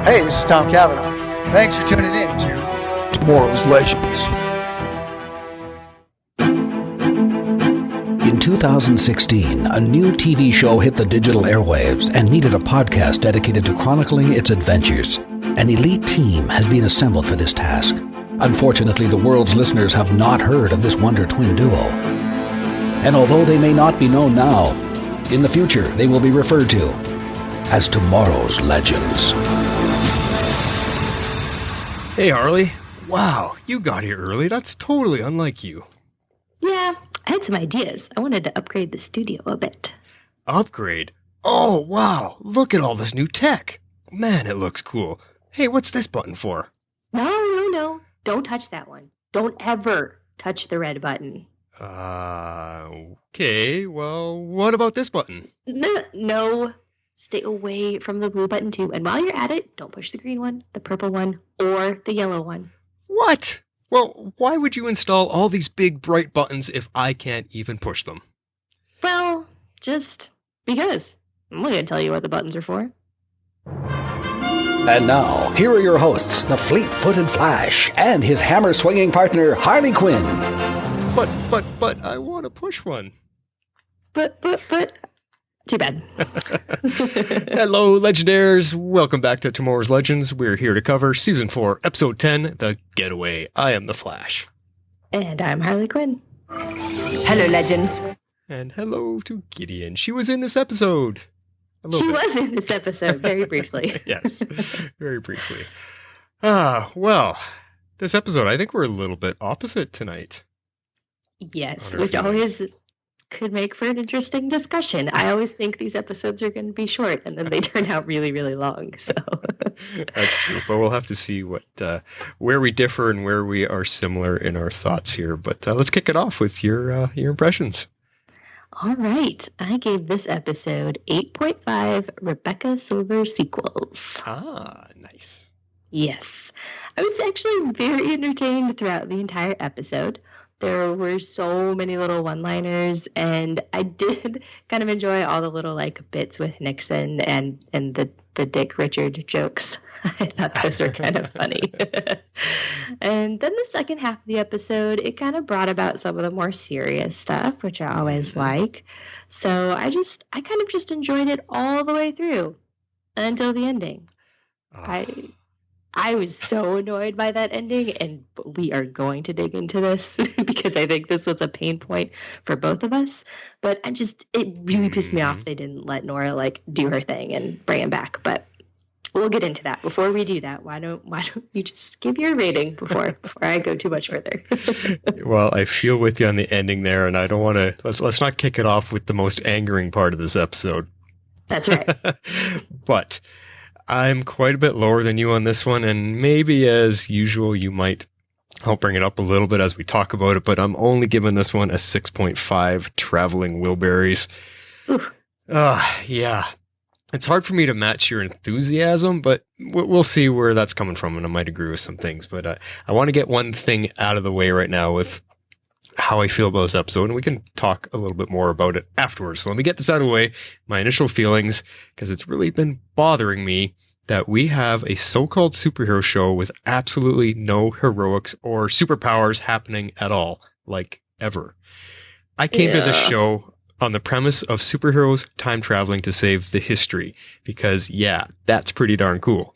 Hey, this is Tom Cavanaugh. Thanks for tuning in to Tomorrow's Legends. In 2016, a new TV show hit the digital airwaves and needed a podcast dedicated to chronicling its adventures. An elite team has been assembled for this task. Unfortunately, the world's listeners have not heard of this Wonder Twin duo. And although they may not be known now, in the future they will be referred to as Tomorrow's Legends. Hey, Harley. Wow, you got here early. That's totally unlike you. Yeah, I had some ideas. I wanted to upgrade the studio a bit. Upgrade? Oh, wow. Look at all this new tech. Man, it looks cool. Hey, what's this button for? No. Don't touch that one. Don't ever touch the red button. Okay. Well, what about this button? No. Stay away from the blue button, too. And while you're at it, don't push the green one, the purple one, or the yellow one. What? Well, why would you install all these big, bright buttons if I can't even push them? Well, just because. I'm not going to tell you what the buttons are for. And now, here are your hosts, the fleet-footed Flash and his hammer-swinging partner, Harley Quinn. But, I want to push one. But, too bad. Hello, Legendaires. Welcome back to Tomorrow's Legends. We're here to cover Season 4, Episode 10, The Getaway. I am the Flash. And I'm Harley Quinn. Hello, Legends. And hello to Gideon. She was in this episode. She was in this episode, very briefly. Yes, very briefly. Well, this episode, I think we're a little bit opposite tonight. Yes, which always could make for an interesting discussion. I always think these episodes are going to be short, and then they turn out really, really long. So that's true. But we'll have to see what where we differ and where we are similar in our thoughts here. But let's kick it off with your impressions. All right. I gave this episode 8.5 Rebecca Silver sequels. Ah, nice. Yes. I was actually very entertained throughout the entire episode. There were so many little one-liners, and I did kind of enjoy all the little bits with Nixon and the Dick Richard jokes. I thought those were kind of funny. And then the second half of the episode, it kind of brought about some of the more serious stuff, which I always like. So I kind of just enjoyed it all the way through until the ending. I was so annoyed by that ending, and we are going to dig into this because I think this was a pain point for both of us. But it really pissed me off they didn't let Nora do her thing and bring him back. But we'll get into that. Before we do that, why don't you just give your rating before I go too much further? Well, I feel with you on the ending there, and I don't want to. Let's not kick it off with the most angering part of this episode. That's right. But I'm quite a bit lower than you on this one, and maybe as usual, I'll bring it up a little bit as we talk about it, but I'm only giving this one a 6.5 traveling Wilburys. Yeah. It's hard for me to match your enthusiasm, but we'll see where that's coming from, and I might agree with some things. But I want to get one thing out of the way right now with how I feel about this episode, and we can talk a little bit more about it afterwards. So let me get this out of the way, my initial feelings, because it's really been bothering me that we have a so-called superhero show with absolutely no heroics or superpowers happening at all, ever. I came to this show on the premise of superheroes time traveling to save the history, because that's pretty darn cool.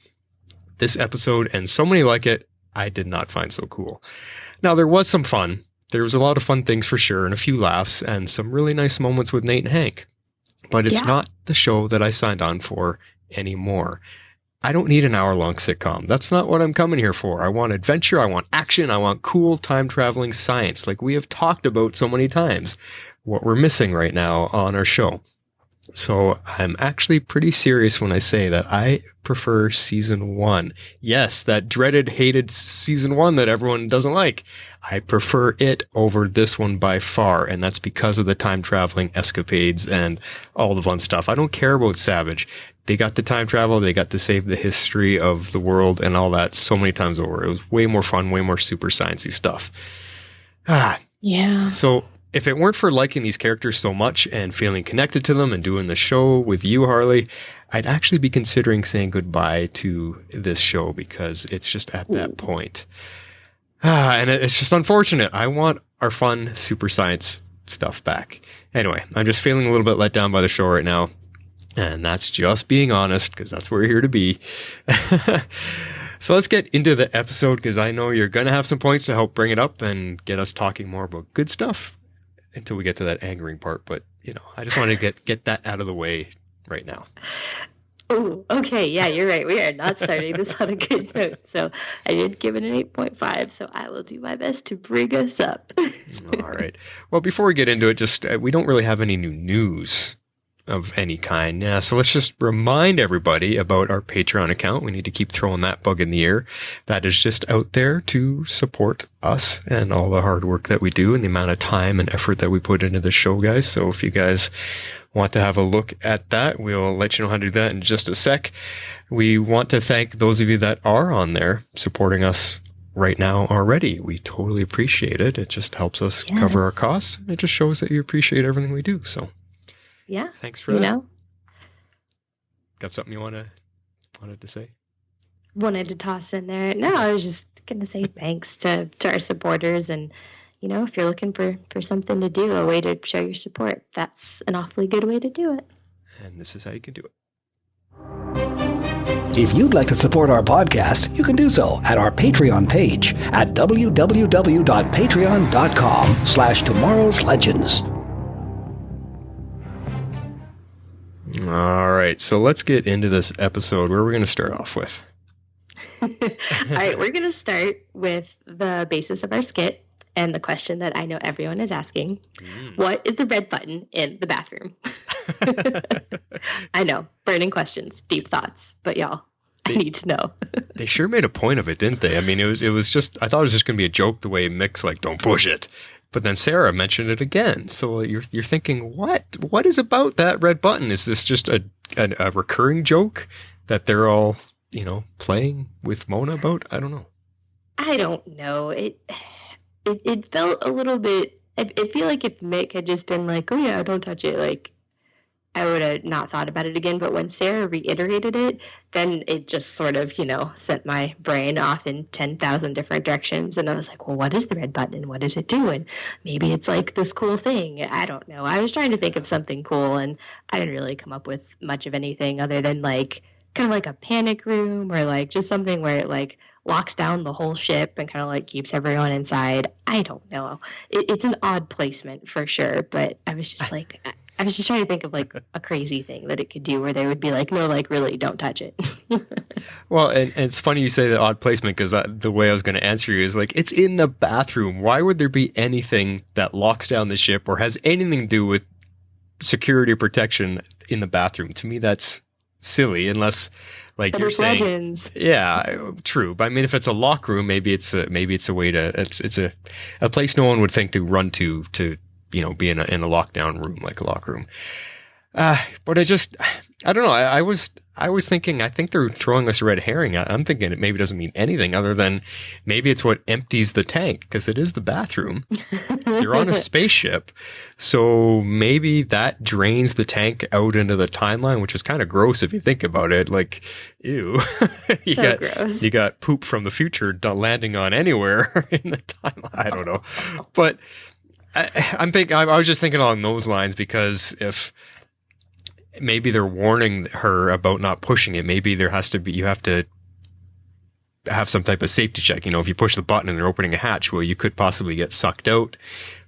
This episode, and so many like it, I did not find so cool. Now, there was some fun. There was a lot of fun things for sure, and a few laughs, and some really nice moments with Nate and Hank. But it's not the show that I signed on for anymore. I don't need an hour-long sitcom. That's not what I'm coming here for. I want adventure, I want action, I want cool time-traveling science, like we have talked about so many times. What we're missing right now on our show. So I'm actually pretty serious when I say that I prefer Season 1. Yes, that dreaded, hated Season 1 that everyone doesn't like. I prefer it over this one by far, and that's because of the time-traveling escapades and all the fun stuff. I don't care about Savage. They got the time travel, they got to save the history of the world and all that so many times over. It was way more fun, way more super sciencey stuff. Yeah. So if it weren't for liking these characters so much and feeling connected to them and doing the show with you, Harley, I'd actually be considering saying goodbye to this show because it's just at that point. And it's just unfortunate. I want our fun super science stuff back. Anyway, I'm just feeling a little bit let down by the show right now. And that's just being honest, because that's where we're here to be. So let's get into the episode, because I know you're going to have some points to help bring it up and get us talking more about good stuff until we get to that angering part. But, I just want to get that out of the way right now. Oh, okay. Yeah, you're right. We are not starting this on a good note. So I did give it an 8.5. So I will do my best to bring us up. All right. Well, before we get into it, just we don't really have any new news of any kind. Yeah, so let's just remind everybody about our Patreon account. We need to keep throwing that bug in the air. That is just out there to support us and all the hard work that we do and the amount of time and effort that we put into the show, guys. So if you guys want to have a look at that, we'll let you know how to do that in just a sec. We want to thank those of you that are on there supporting us right now already. We totally appreciate it. It just helps us cover our costs. It just shows that you appreciate everything we do. So yeah, thanks for that. Got something you wanted to say? Wanted to toss in there. No, I was just going to say thanks to our supporters. And, if you're looking for something to do, a way to show your support, that's an awfully good way to do it. And this is how you can do it. If you'd like to support our podcast, you can do so at our Patreon page at www.patreon.com/tomorrowslegends. All right, so let's get into this episode. Where are we going to start off with? All right, we're going to start with the basis of our skit and the question that I know everyone is asking. What is the red button in the bathroom? I know, burning questions, deep thoughts, but y'all, I need to know. They sure made a point of it, didn't they? I mean, it was just, I thought it was just going to be a joke the way Mick's like, don't push it. But then Sara mentioned it again. So you're thinking, what is about that red button? Is this just a recurring joke that they're all, playing with Mona about? I don't know. I don't know. It felt a little bit, I feel like if Mick had just been like, oh yeah, don't touch it, like, I would have not thought about it again. But when Sara reiterated it, then it just sort of, sent my brain off in 10,000 different directions. And I was like, well, what is the red button and what is it doing? Maybe it's like this cool thing. I don't know. I was trying to think of something cool and I didn't really come up with much of anything other than like kind of like a panic room or like just something where it like locks down the whole ship and kind of like keeps everyone inside. I don't know. It's an odd placement for sure. But I was just like... I was just trying to think of like a crazy thing that it could do where they would be like, no, like really don't touch it. Well, and it's funny you say the odd placement because the way I was going to answer you is like, it's in the bathroom. Why would there be anything that locks down the ship or has anything to do with security or protection in the bathroom? To me, that's silly unless like but you're it's saying, legends. Yeah, true. But I mean, if it's a lock room, maybe it's a way to, it's a place no one would think to run to be in a lockdown room, like a locker room. But I don't know. I was thinking, I think they're throwing us a red herring. I'm thinking it maybe doesn't mean anything other than maybe it's what empties the tank because it is the bathroom. You're on a spaceship. So maybe that drains the tank out into the timeline, which is kind of gross if you think about it. Like, ew. Gross. You got poop from the future landing on anywhere in the timeline. I don't know. But I was just thinking along those lines because if maybe they're warning her about not pushing it, maybe you have to have some type of safety check. If you push the button and they're opening a hatch, well, you could possibly get sucked out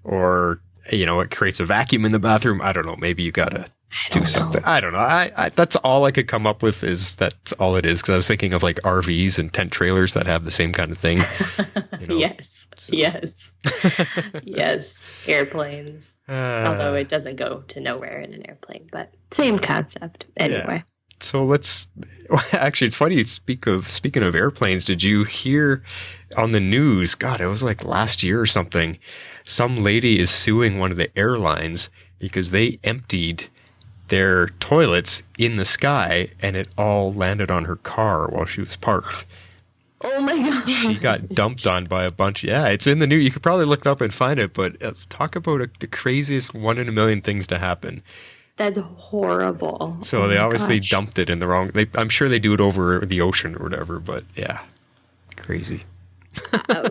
or, it creates a vacuum in the bathroom. I don't know. Maybe you got to do something. I don't know. I that's all I could come up with is that's all it is. Cause I was thinking of like RVs and tent trailers that have the same kind of thing. Yes. So. Yes. Yes. Airplanes. Although it doesn't go to nowhere in an airplane, but same concept anyway. Yeah. So actually, it's funny. Speaking of airplanes, did you hear on the news? God, it was like last year or something. Some lady is suing one of the airlines because they emptied their toilets in the sky and it all landed on her car while she was parked. Oh my God. She got dumped on by a bunch. Yeah, it's in the news. You could probably look it up and find it, but talk about the craziest 1 in a million things to happen. That's horrible. So Oh they my obviously gosh. dumped it in the wrong. I'm sure they do it over the ocean or whatever. But yeah, crazy. Oh,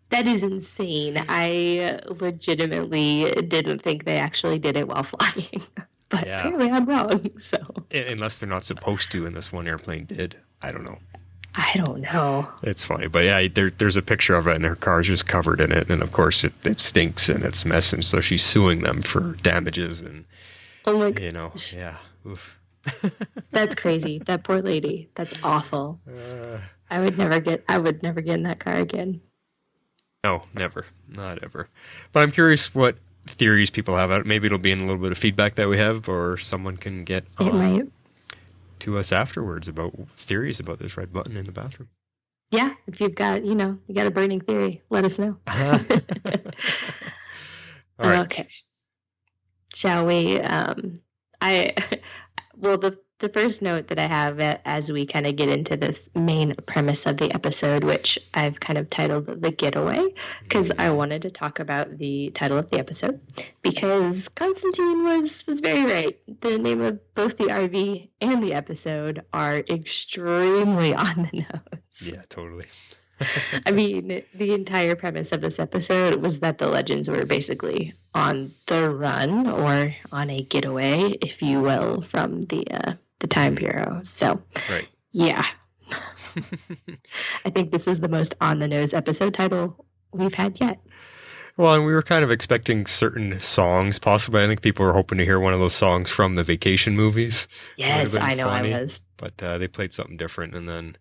that is insane. I legitimately didn't think they actually did it while flying. But Yeah. apparently I'm wrong. So Unless they're not supposed to, and this one airplane did. I don't know. I don't know. It's funny, but yeah, there's a picture of it, and her car's just covered in it, and of course it stinks and it's mess, and so she's suing them for damages, and Oh my you know, gosh. yeah, oof. That's crazy. That poor lady. That's awful. I would never get in that car again. No, never, not ever. But I'm curious what theories people have out. Maybe it'll be in a little bit of feedback that we have, or someone can get It might. to us afterwards about theories about this red button in the bathroom. Yeah, if you've got, you got a burning theory, let us know. All right. Okay. Shall we? The first note that I have as we kind of get into this main premise of the episode, which I've kind of titled The Getaway, because I wanted to talk about the title of the episode, because Constantine was very right. The name of both the RV and the episode are extremely on the nose. Yeah, totally. I mean, the entire premise of this episode was that the legends were basically on the run or on a getaway, if you will, from the Time Bureau. So, Right. Yeah. I think this is the most on-the-nose episode title we've had yet. Well, and we were kind of expecting certain songs, possibly. I think people were hoping to hear one of those songs from the vacation movies. Yes, Would've been I know funny, I was. But they played something different. And then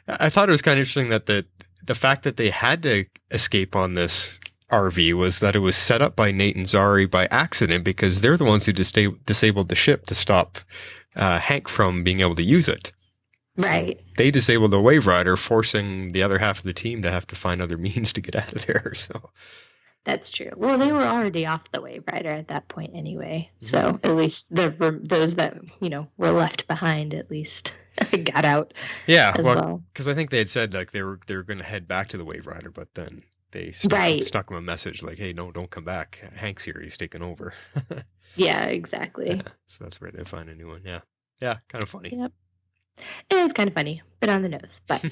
I thought it was kind of interesting that the fact that they had to escape on this RV was that it was set up by Nate and Zari by accident, because they're the ones who disabled the ship to stop Hank from being able to use it. Right. So they disabled the Waverider, forcing the other half of the team to have to find other means to get out of there. So That's true. Well, they were already off the Waverider at that point anyway. So at least those that, were left behind at least got out. yeah, as well, well. because I think they had said like they were going to head back to the Waverider, but then they Right. stuck them a message like, "Hey, no, don't come back. Hank's here. He's taking over." Yeah, exactly. Yeah, so that's where they find a new one. Yeah, yeah, kind of funny. Yep. It is kind of funny, but on the nose. But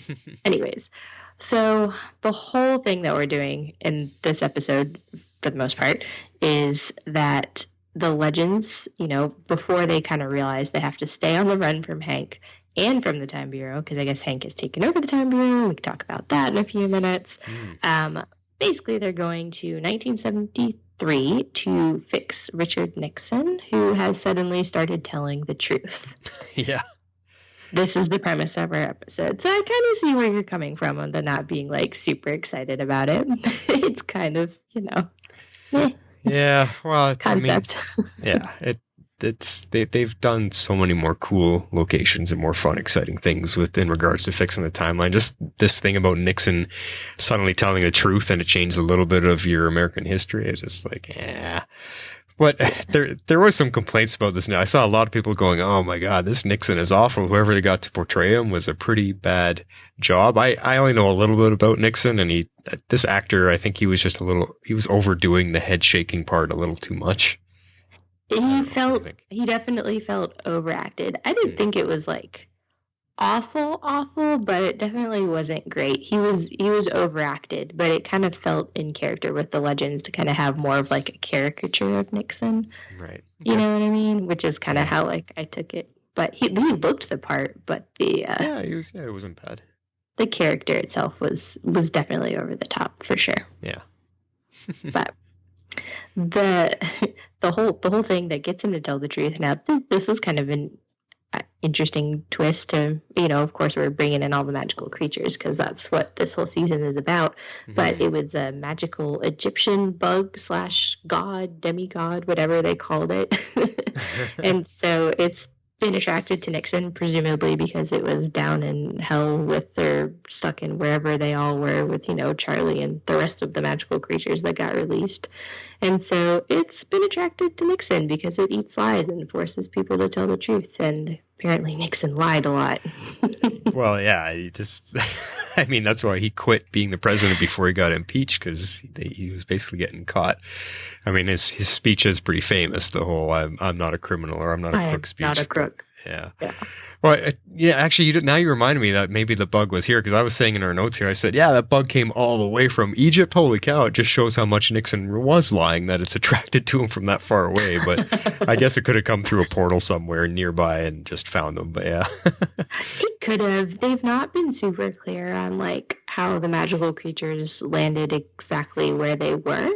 anyways, so the whole thing that we're doing in this episode, for the most part, is that the legends, before they kind of realize they have to stay on the run from Hank and from the Time Bureau, because I guess Hank has taken over the Time Bureau. We can talk about that in a few minutes. Basically, they're going to 1973 to fix Richard Nixon, who has suddenly started telling the truth. Yeah. This is the premise of our episode. So I kind of see where you're coming from on the not being like super excited about it. It's kind of, Yeah, well, concept. I mean, yeah, they've done so many more cool locations and more fun, exciting things in regards to fixing the timeline. Just this thing about Nixon suddenly telling the truth, and it changed a little bit of your American history. It's just like, yeah. But there was some complaints about this now. I saw a lot of people going, "Oh my God, this Nixon is awful. Whoever they got to portray him was a pretty bad job." I only know a little bit about Nixon, and this actor, I think he was overdoing the head shaking part a little too much. He definitely felt overacted. I didn't think it was like awful, but it definitely wasn't great. He was overacted, but it kind of felt in character with the legends to kind of have more of like a caricature of Nixon. Right. You know what I mean? Which is kind of how like I took it. But he looked the part, but the it wasn't bad. The character itself was definitely over the top for sure. Yeah. But the whole thing that gets him to tell the truth. Now, this was kind of an interesting twist to, of course, we're bringing in all the magical creatures because that's what this whole season is about. Mm-hmm. But it was a magical Egyptian bug / god, demigod, whatever they called it. And so it's been attracted to Nixon, presumably because it was down in hell stuck in wherever they all were with, Charlie and the rest of the magical creatures that got released. And so it's been attracted to Nixon because it eats lies and forces people to tell the truth. And apparently Nixon lied a lot. Well, yeah, he just I mean, that's why he quit being the president before he got impeached, because he was basically getting caught. I mean, his speech is pretty famous. The whole "I'm not a criminal" or "I'm not a crook" speech. Not a crook. Yeah. Yeah. Well, yeah, actually, now you reminded me that maybe the bug was here, because I was saying in our notes here, I said, yeah, that bug came all the way from Egypt. Holy cow. It just shows how much Nixon was lying, that it's attracted to him from that far away. But I guess it could have come through a portal somewhere nearby and just found him. But yeah. It could have. They've not been super clear on like how the magical creatures landed exactly where they were.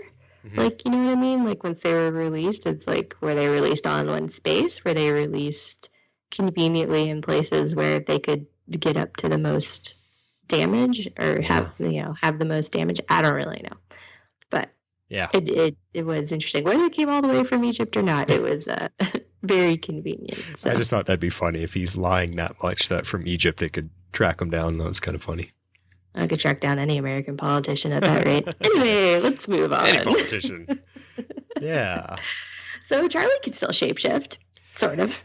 Mm-hmm. Like, you know what I mean? Like once they were released, it's like, were they released all in one space? Were they released conveniently in places where they could get up to the most damage or have the most damage? I don't really know, but yeah, it was interesting. Whether it came all the way from Egypt or not, it was very convenient. So. I just thought that'd be funny if he's lying that much that from Egypt they could track him down. That was kind of funny. I could track down any American politician at that rate. Anyway, let's move on. Any politician. Yeah. So Charlie can still shapeshift, sort of.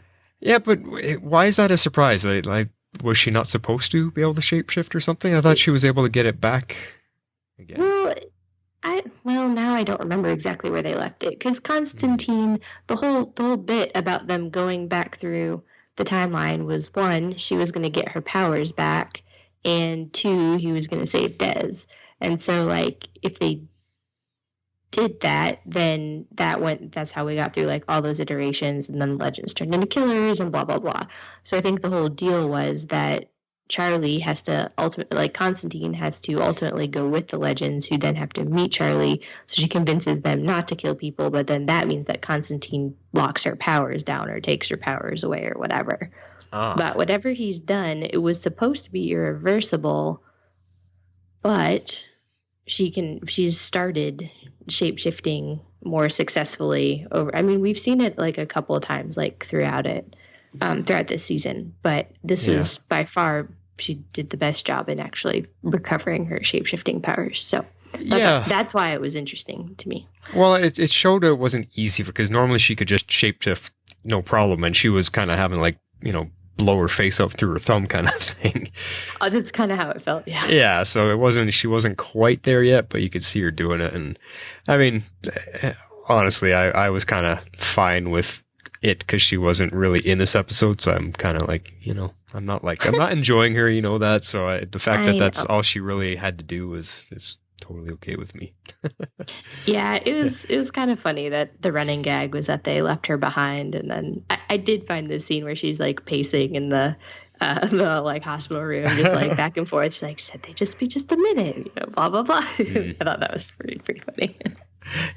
Yeah, but why is that a surprise? Like, was she not supposed to be able to shapeshift or something? I thought she was able to get it back again. Well, now I don't remember exactly where they left it, because Constantine, the whole bit about them going back through the timeline was, one, she was going to get her powers back, and two, he was going to save Des. And so, like, if they did that, then that's how we got through like all those iterations, and then the legends turned into killers and blah blah blah. So I think the whole deal was that Charlie has to Constantine has to ultimately go with the legends, who then have to meet Charlie, so she convinces them not to kill people, but then that means that Constantine locks her powers down or takes her powers away or whatever. But whatever he's done, it was supposed to be irreversible, but she's started shape-shifting more successfully over. I mean, we've seen it like a couple of times, like throughout this season, but this was by far, she did the best job in actually recovering her shape-shifting powers. So that's why it was interesting to me. Well, it showed it wasn't easy, because normally she could just shapeshift no problem, and she was kind of having like, blow her face up through her thumb kind of thing. Oh, that's kind of how it felt. Yeah. Yeah. So she wasn't quite there yet, but you could see her doing it. And I mean, honestly, I was kind of fine with it, because she wasn't really in this episode. So I'm kind of like, I'm not enjoying her, that. So the fact that that's all she really had to do is totally okay with me. Yeah, it was kind of funny that the running gag was that they left her behind, and then I did find this scene where she's like pacing in the like hospital room, just like back and forth. She's like, said they just be just a minute, blah blah blah. I thought that was pretty funny.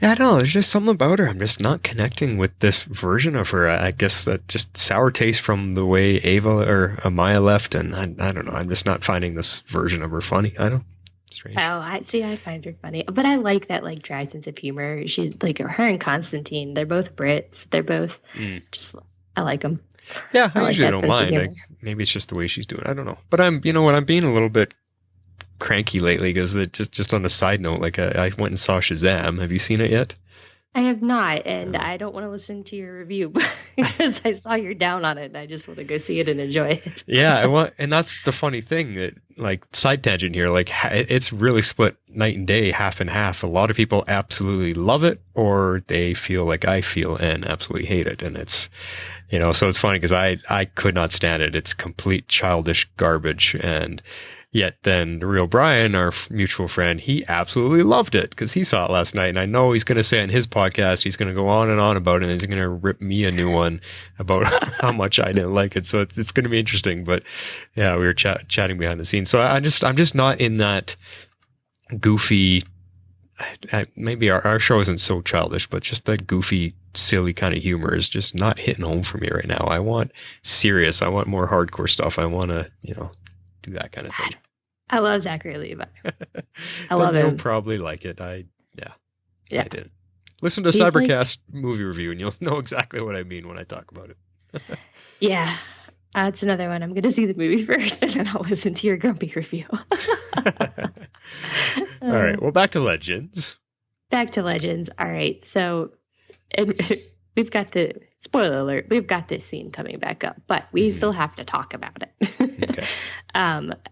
Yeah, I don't know. There's just something about her. I'm just not connecting with this version of her. I guess that just sour taste from the way Ava or Amaya left, and I don't know. I'm just not finding this version of her funny. I don't. Strange. Oh, I find her funny, but I like that like dry sense of humor. She's like, her and Constantine, they're both Brits. They're both I like them. Yeah, I usually don't mind. Maybe it's just the way she's doing. I don't know, but I'm being a little bit cranky lately, because just on a side note, like I went and saw Shazam. Have you seen it yet? I have not, and I don't want to listen to your review because I saw you're down on it, and I just want to go see it and enjoy it. Yeah, and that's the funny thing, that like side tangent here, like it's really split night and day, half and half. A lot of people absolutely love it, or they feel like I feel and absolutely hate it, and it's so it's funny because I could not stand it. It's complete childish garbage, and yet then the real Brian, our mutual friend, he absolutely loved it because he saw it last night. And I know he's going to say on his podcast, he's going to go on and on about it, and he's going to rip me a new one about how much I didn't like it. So it's going to be interesting. But yeah, we were chatting behind the scenes. So I'm just not in that goofy, maybe our show isn't so childish, but just that goofy, silly kind of humor is just not hitting home for me right now. I want serious. I want more hardcore stuff. I want to, do that kind of thing. I love Zachary Levi. I love him. You'll probably like it. I did. Listen to Cybercast movie review, and you'll know exactly what I mean when I talk about it. Yeah, it's another one. I'm going to see the movie first, and then I'll listen to your grumpy review. All right. Well, back to Legends. All right. So we've got the spoiler alert. We've got this scene coming back up, but we still have to talk about it. Okay.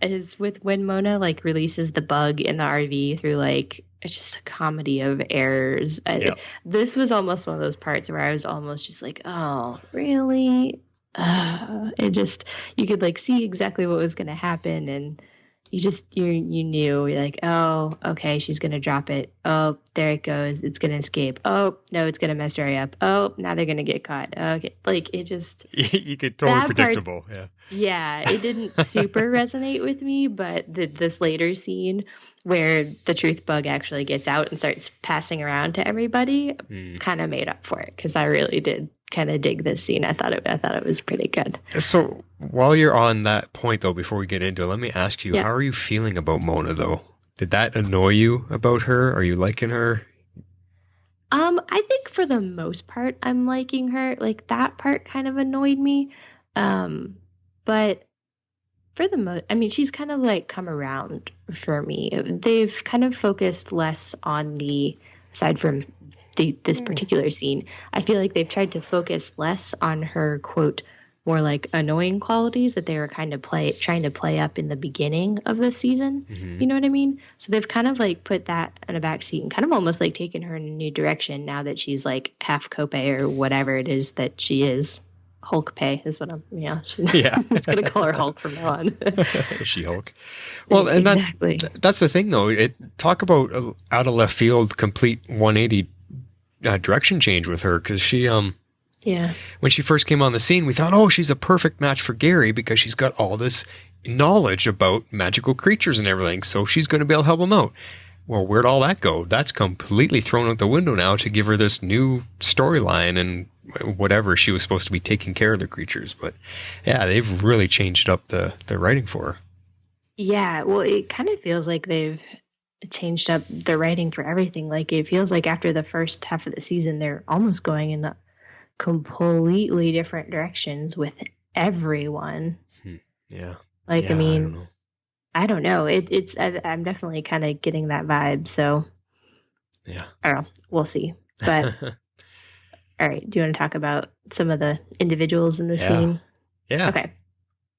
is with when Mona like releases the bug in the RV through like it's just a comedy of errors. This was almost one of those parts where I was almost just like, oh, really? It just you could like see exactly what was going to happen, and you knew you're like, oh, okay, she's going to drop it. Oh, there it goes. It's going to escape. Oh no, it's going to mess Zari up. Oh, now they're going to get caught. Okay, like it just you could totally predictable. Yeah, it didn't super resonate with me, but this later scene where the truth bug actually gets out and starts passing around to everybody kind of made up for it, because I really did kind of dig this scene. I thought it was pretty good. So while you're on that point, though, before we get into it, let me ask you, how are you feeling about Mona, though? Did that annoy you about her? Are you liking her? I think for the most part, I'm liking her. Like that part kind of annoyed me. But for the most, I mean, she's kind of like come around for me. They've kind of focused less on aside from this particular scene, I feel like they've tried to focus less on her, quote, more like annoying qualities that they were kind of trying to play up in the beginning of the season. You know what I mean? So they've kind of like put that in a back seat and kind of almost like taken her in a new direction now that she's like half Cope or whatever it is that she is. Hulk pay is what I'm I'm just gonna call her Hulk from now on. She Hulk. Well, and exactly. That's the thing though. Talk about out of left field, complete 180 direction change with her, because she when she first came on the scene, we thought, oh, she's a perfect match for Gary because she's got all this knowledge about magical creatures and everything, so she's going to be able to help him out. Well, where'd all that go? That's completely thrown out the window now to give her this new storyline and whatever. She was supposed to be taking care of the creatures, but yeah, they've really changed up the writing for her. Yeah, well, it kind of feels like they've changed up the writing for everything. Like it feels like after the first half of the season, they're almost going in completely different directions with everyone. Yeah. Like, yeah, I mean, I don't know. I'm definitely kind of getting that vibe. So yeah, I don't know. We'll see. But all right. Do you want to talk about some of the individuals in the scene? Yeah. Okay.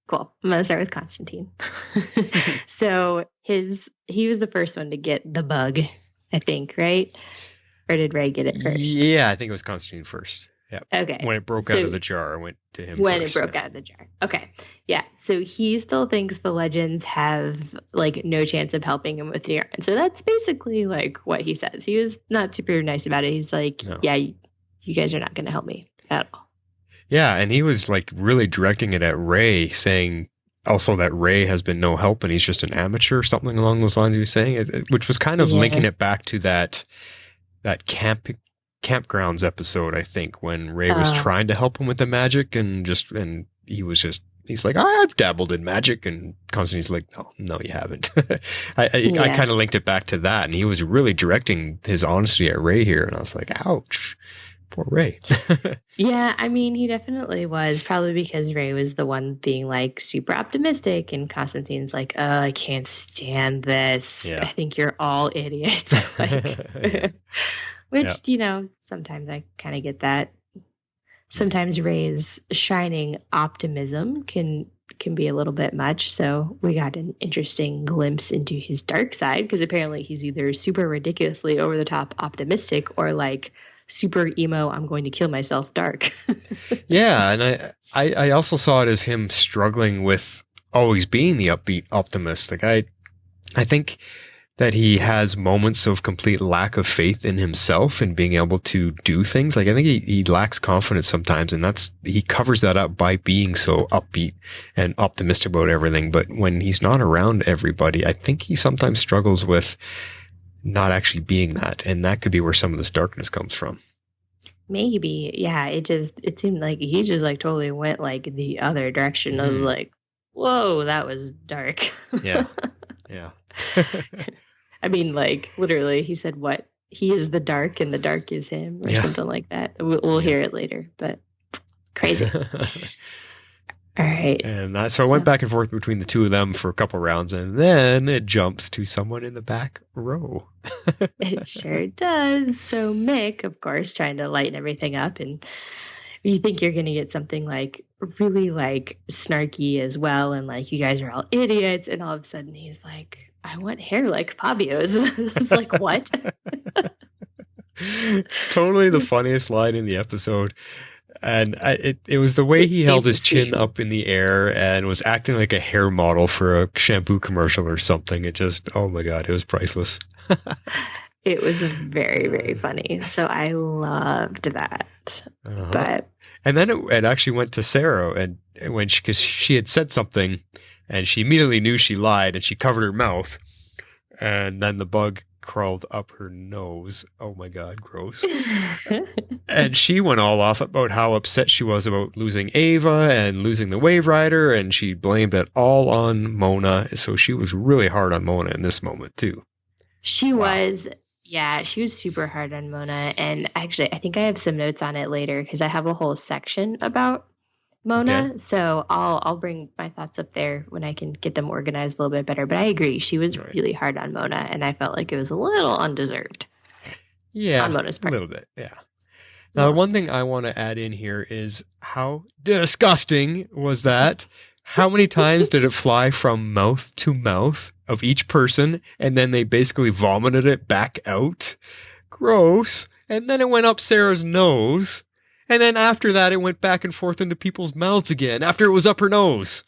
Cool. I'm going to start with Constantine. So he was the first one to get the bug, I think, right? Or did Ray get it first? Yeah, I think it was Constantine first. Yeah. Okay. When it broke out of the jar, I went to him when first. It broke out of the jar. Okay. Yeah. So he still thinks the legends have like no chance of helping him with the yarn. So that's basically like what he says. He was not super nice about it. He's like, yeah, you guys are not going to help me at all. Yeah. And he was like really directing it at Ray, saying also that Ray has been no help and he's just an amateur, something along those lines he was saying, which was kind of linking it back to that campgrounds episode, I think, when Ray was trying to help him with the magic and he's like, I've dabbled in magic, and Constantine's like, no, you haven't. I kind of linked it back to that, and he was really directing his honesty at Ray here, and I was like, ouch, poor Ray. Yeah, I mean, he definitely was, probably because Ray was the one being like super optimistic, and Constantine's like, oh, I can't stand this. I think you're all idiots. Like, which, sometimes I kind of get that. Sometimes Ray's shining optimism can be a little bit much. So we got an interesting glimpse into his dark side, because apparently he's either super ridiculously over the top optimistic or like super emo, I'm going to kill myself dark. Yeah. And I also saw it as him struggling with always being the upbeat optimist. Like I think that he has moments of complete lack of faith in himself and being able to do things. Like I think he lacks confidence sometimes, and he covers that up by being so upbeat and optimistic about everything. But when he's not around everybody, I think he sometimes struggles with not actually being that, and that could be where some of this darkness comes from. Maybe, yeah. It seemed like he just like totally went like the other direction. I was like, whoa, that was dark. Yeah. I mean, like, literally, he said what? He is the dark and the dark is him, or something like that. We'll hear it later, but crazy. All right. And so it went back and forth between the two of them for a couple rounds, and then it jumps to someone in the back row. It sure does. So Mick, of course, trying to lighten everything up, and you think you're gonna get something like really like snarky as well, and like you guys are all idiots, and all of a sudden he's like, I want hair like Fabio's. It's like, what? Totally the funniest line in the episode. And it was the way he held his chin up in the air and was acting like a hair model for a shampoo commercial or something. It just, oh my God, it was priceless. It was very, very funny. So I loved that. But and then it actually went to Sara, and when because she had said something, and she immediately knew she lied, and she covered her mouth, and then the bug crawled up her nose. Oh my God, gross. And she went all off about how upset she was about losing Ava and losing the Waverider, and she blamed it all on Mona. So she was really hard on Mona in this moment too. She was super hard on Mona. And actually, I think I have some notes on it later because I have a whole section about Mona. Okay. So I'll bring my thoughts up there when I can get them organized a little bit better. But I agree. She was really hard on Mona, and I felt like it was a little undeserved. Yeah. On Mona's part. A little bit, yeah. Now, the one thing I want to add in here is how disgusting was that? How many times did it fly from mouth to mouth of each person, and then they basically vomited it back out? Gross. And then it went up Sarah's nose. And then after that, it went back and forth into people's mouths again after it was up her nose.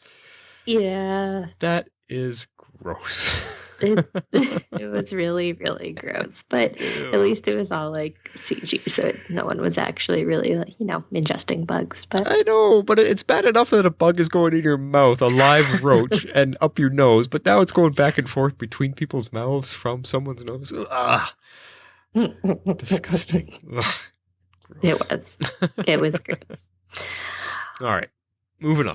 Yeah. That is gross. It was really, really gross. But at least it was all like CG, so no one was actually really, ingesting bugs. But I know, but it's bad enough that a bug is going in your mouth, a live roach, and up your nose. But now it's going back and forth between people's mouths from someone's nose. Ah, disgusting. Ugh. It was gross. All right, moving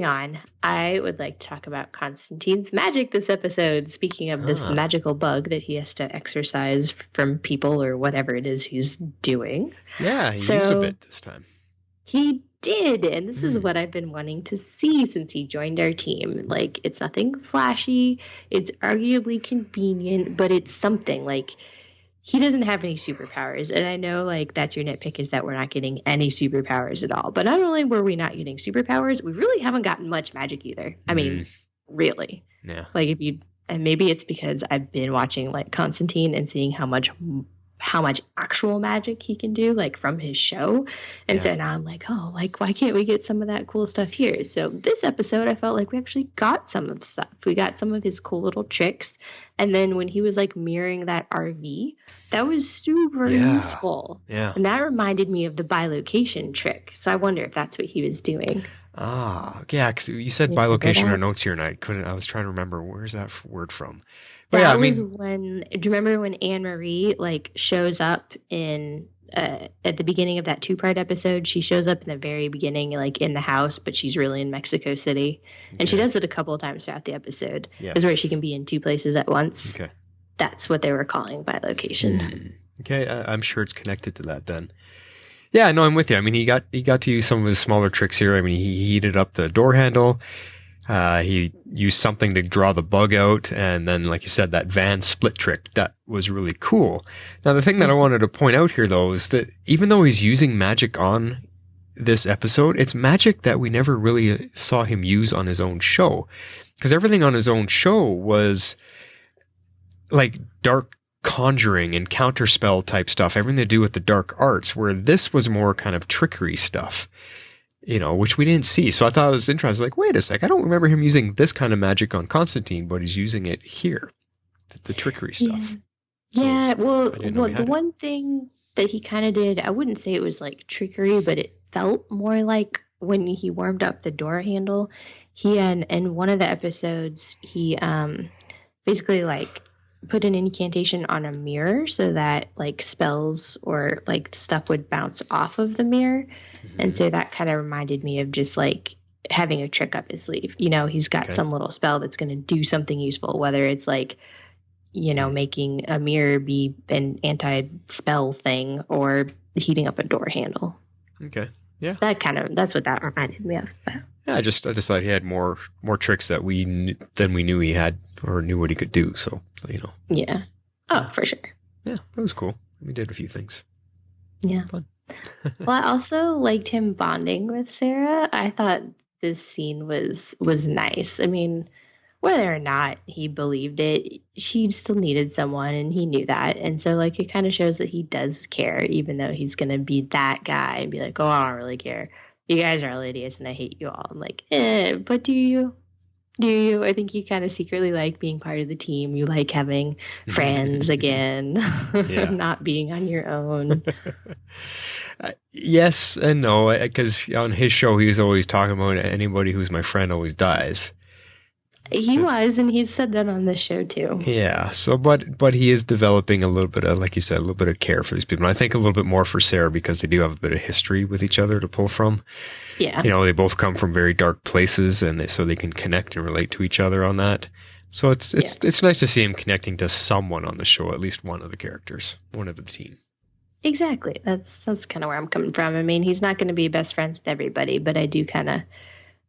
on. I would like to talk about Constantine's magic this episode. Speaking of this magical bug that he has to exorcise from people or whatever it is he's doing. Yeah, he used a bit this time. He did, and this is what I've been wanting to see since he joined our team. Like, it's nothing flashy. It's arguably convenient, but it's something. Like, he doesn't have any superpowers, and I know, like, that's your nitpick is that we're not getting any superpowers at all. But not only were we not getting superpowers, we really haven't gotten much magic either. I mean, really. Yeah. Like, and maybe it's because I've been watching, like, Constantine and seeing how much actual magic he can do, like, from his show. And so now I'm like, oh, like, why can't we get some of that cool stuff here? So this episode, I felt like we actually got some of stuff. We got some of his cool little tricks. And then when he was, like, mirroring that RV, that was super useful. Yeah. And that reminded me of the bilocation trick. So I wonder if that's what he was doing. Ah, yeah, because you said bilocation or notes here, and I was trying to remember, where's that word from? But that was when, do you remember when Anne-Marie, like, shows up in, at the beginning of that 2-part episode? She shows up in the very beginning, like, in the house, but she's really in Mexico City. Okay. And she does it a couple of times throughout the episode. Yes. Is where she can be in 2 places at once. Okay. That's what they were calling bilocation. Okay, I'm sure it's connected to that then. Yeah, no, I'm with you. I mean, he got to use some of his smaller tricks here. I mean, he heated up the door handle. He used something to draw the bug out. And then, like you said, that van split trick, that was really cool. Now, the thing that I wanted to point out here, though, is that even though he's using magic on this episode, it's magic that we never really saw him use on his own show. Because everything on his own show was like dark conjuring and counterspell type stuff, everything to do with the dark arts, where this was more kind of trickery stuff, which we didn't see. So I thought it was interesting. Like, wait a sec, I don't remember him using this kind of magic on Constantine, but he's using it here, the trickery stuff. Yeah, well, the one thing that he kind of did, I wouldn't say it was like trickery, but it felt more like when he warmed up the door handle. He in one of the episodes, he basically like put an incantation on a mirror so that like spells or like stuff would bounce off of the mirror. Mm-hmm. And so that kind of reminded me of just like having a trick up his sleeve. He's got some little spell that's going to do something useful, whether it's like, making a mirror be an anti-spell thing or heating up a door handle. Okay. Yeah. So that's what that reminded me of. Yeah, I just thought he had more tricks than we knew he had or knew what he could do. So Yeah. Oh, for sure. Yeah, that was cool. We did a few things. Yeah. Fun. Well, I also liked him bonding with Sara. I thought this scene was nice. I mean, whether or not he believed it, she still needed someone, and he knew that. And so, like, it kind of shows that he does care, even though he's going to be that guy and be like, oh, I don't really care. You guys are all idiots, and I hate you all. I'm like, but do you? Do you? I think you kind of secretly like being part of the team. You like having friends again, not being on your own. Yes and no, because on his show, he was always talking about anybody who's my friend always dies. He was, and he said that on this show too. Yeah. So, but he is developing a little bit of, like you said, a little bit of care for these people. And I think a little bit more for Sara because they do have a bit of history with each other to pull from. Yeah. You know, they both come from very dark places, and so they can connect and relate to each other on that. So it's nice to see him connecting to someone on the show, at least one of the characters, one of the team. Exactly. That's kind of where I'm coming from. I mean, he's not going to be best friends with everybody, but I do kind of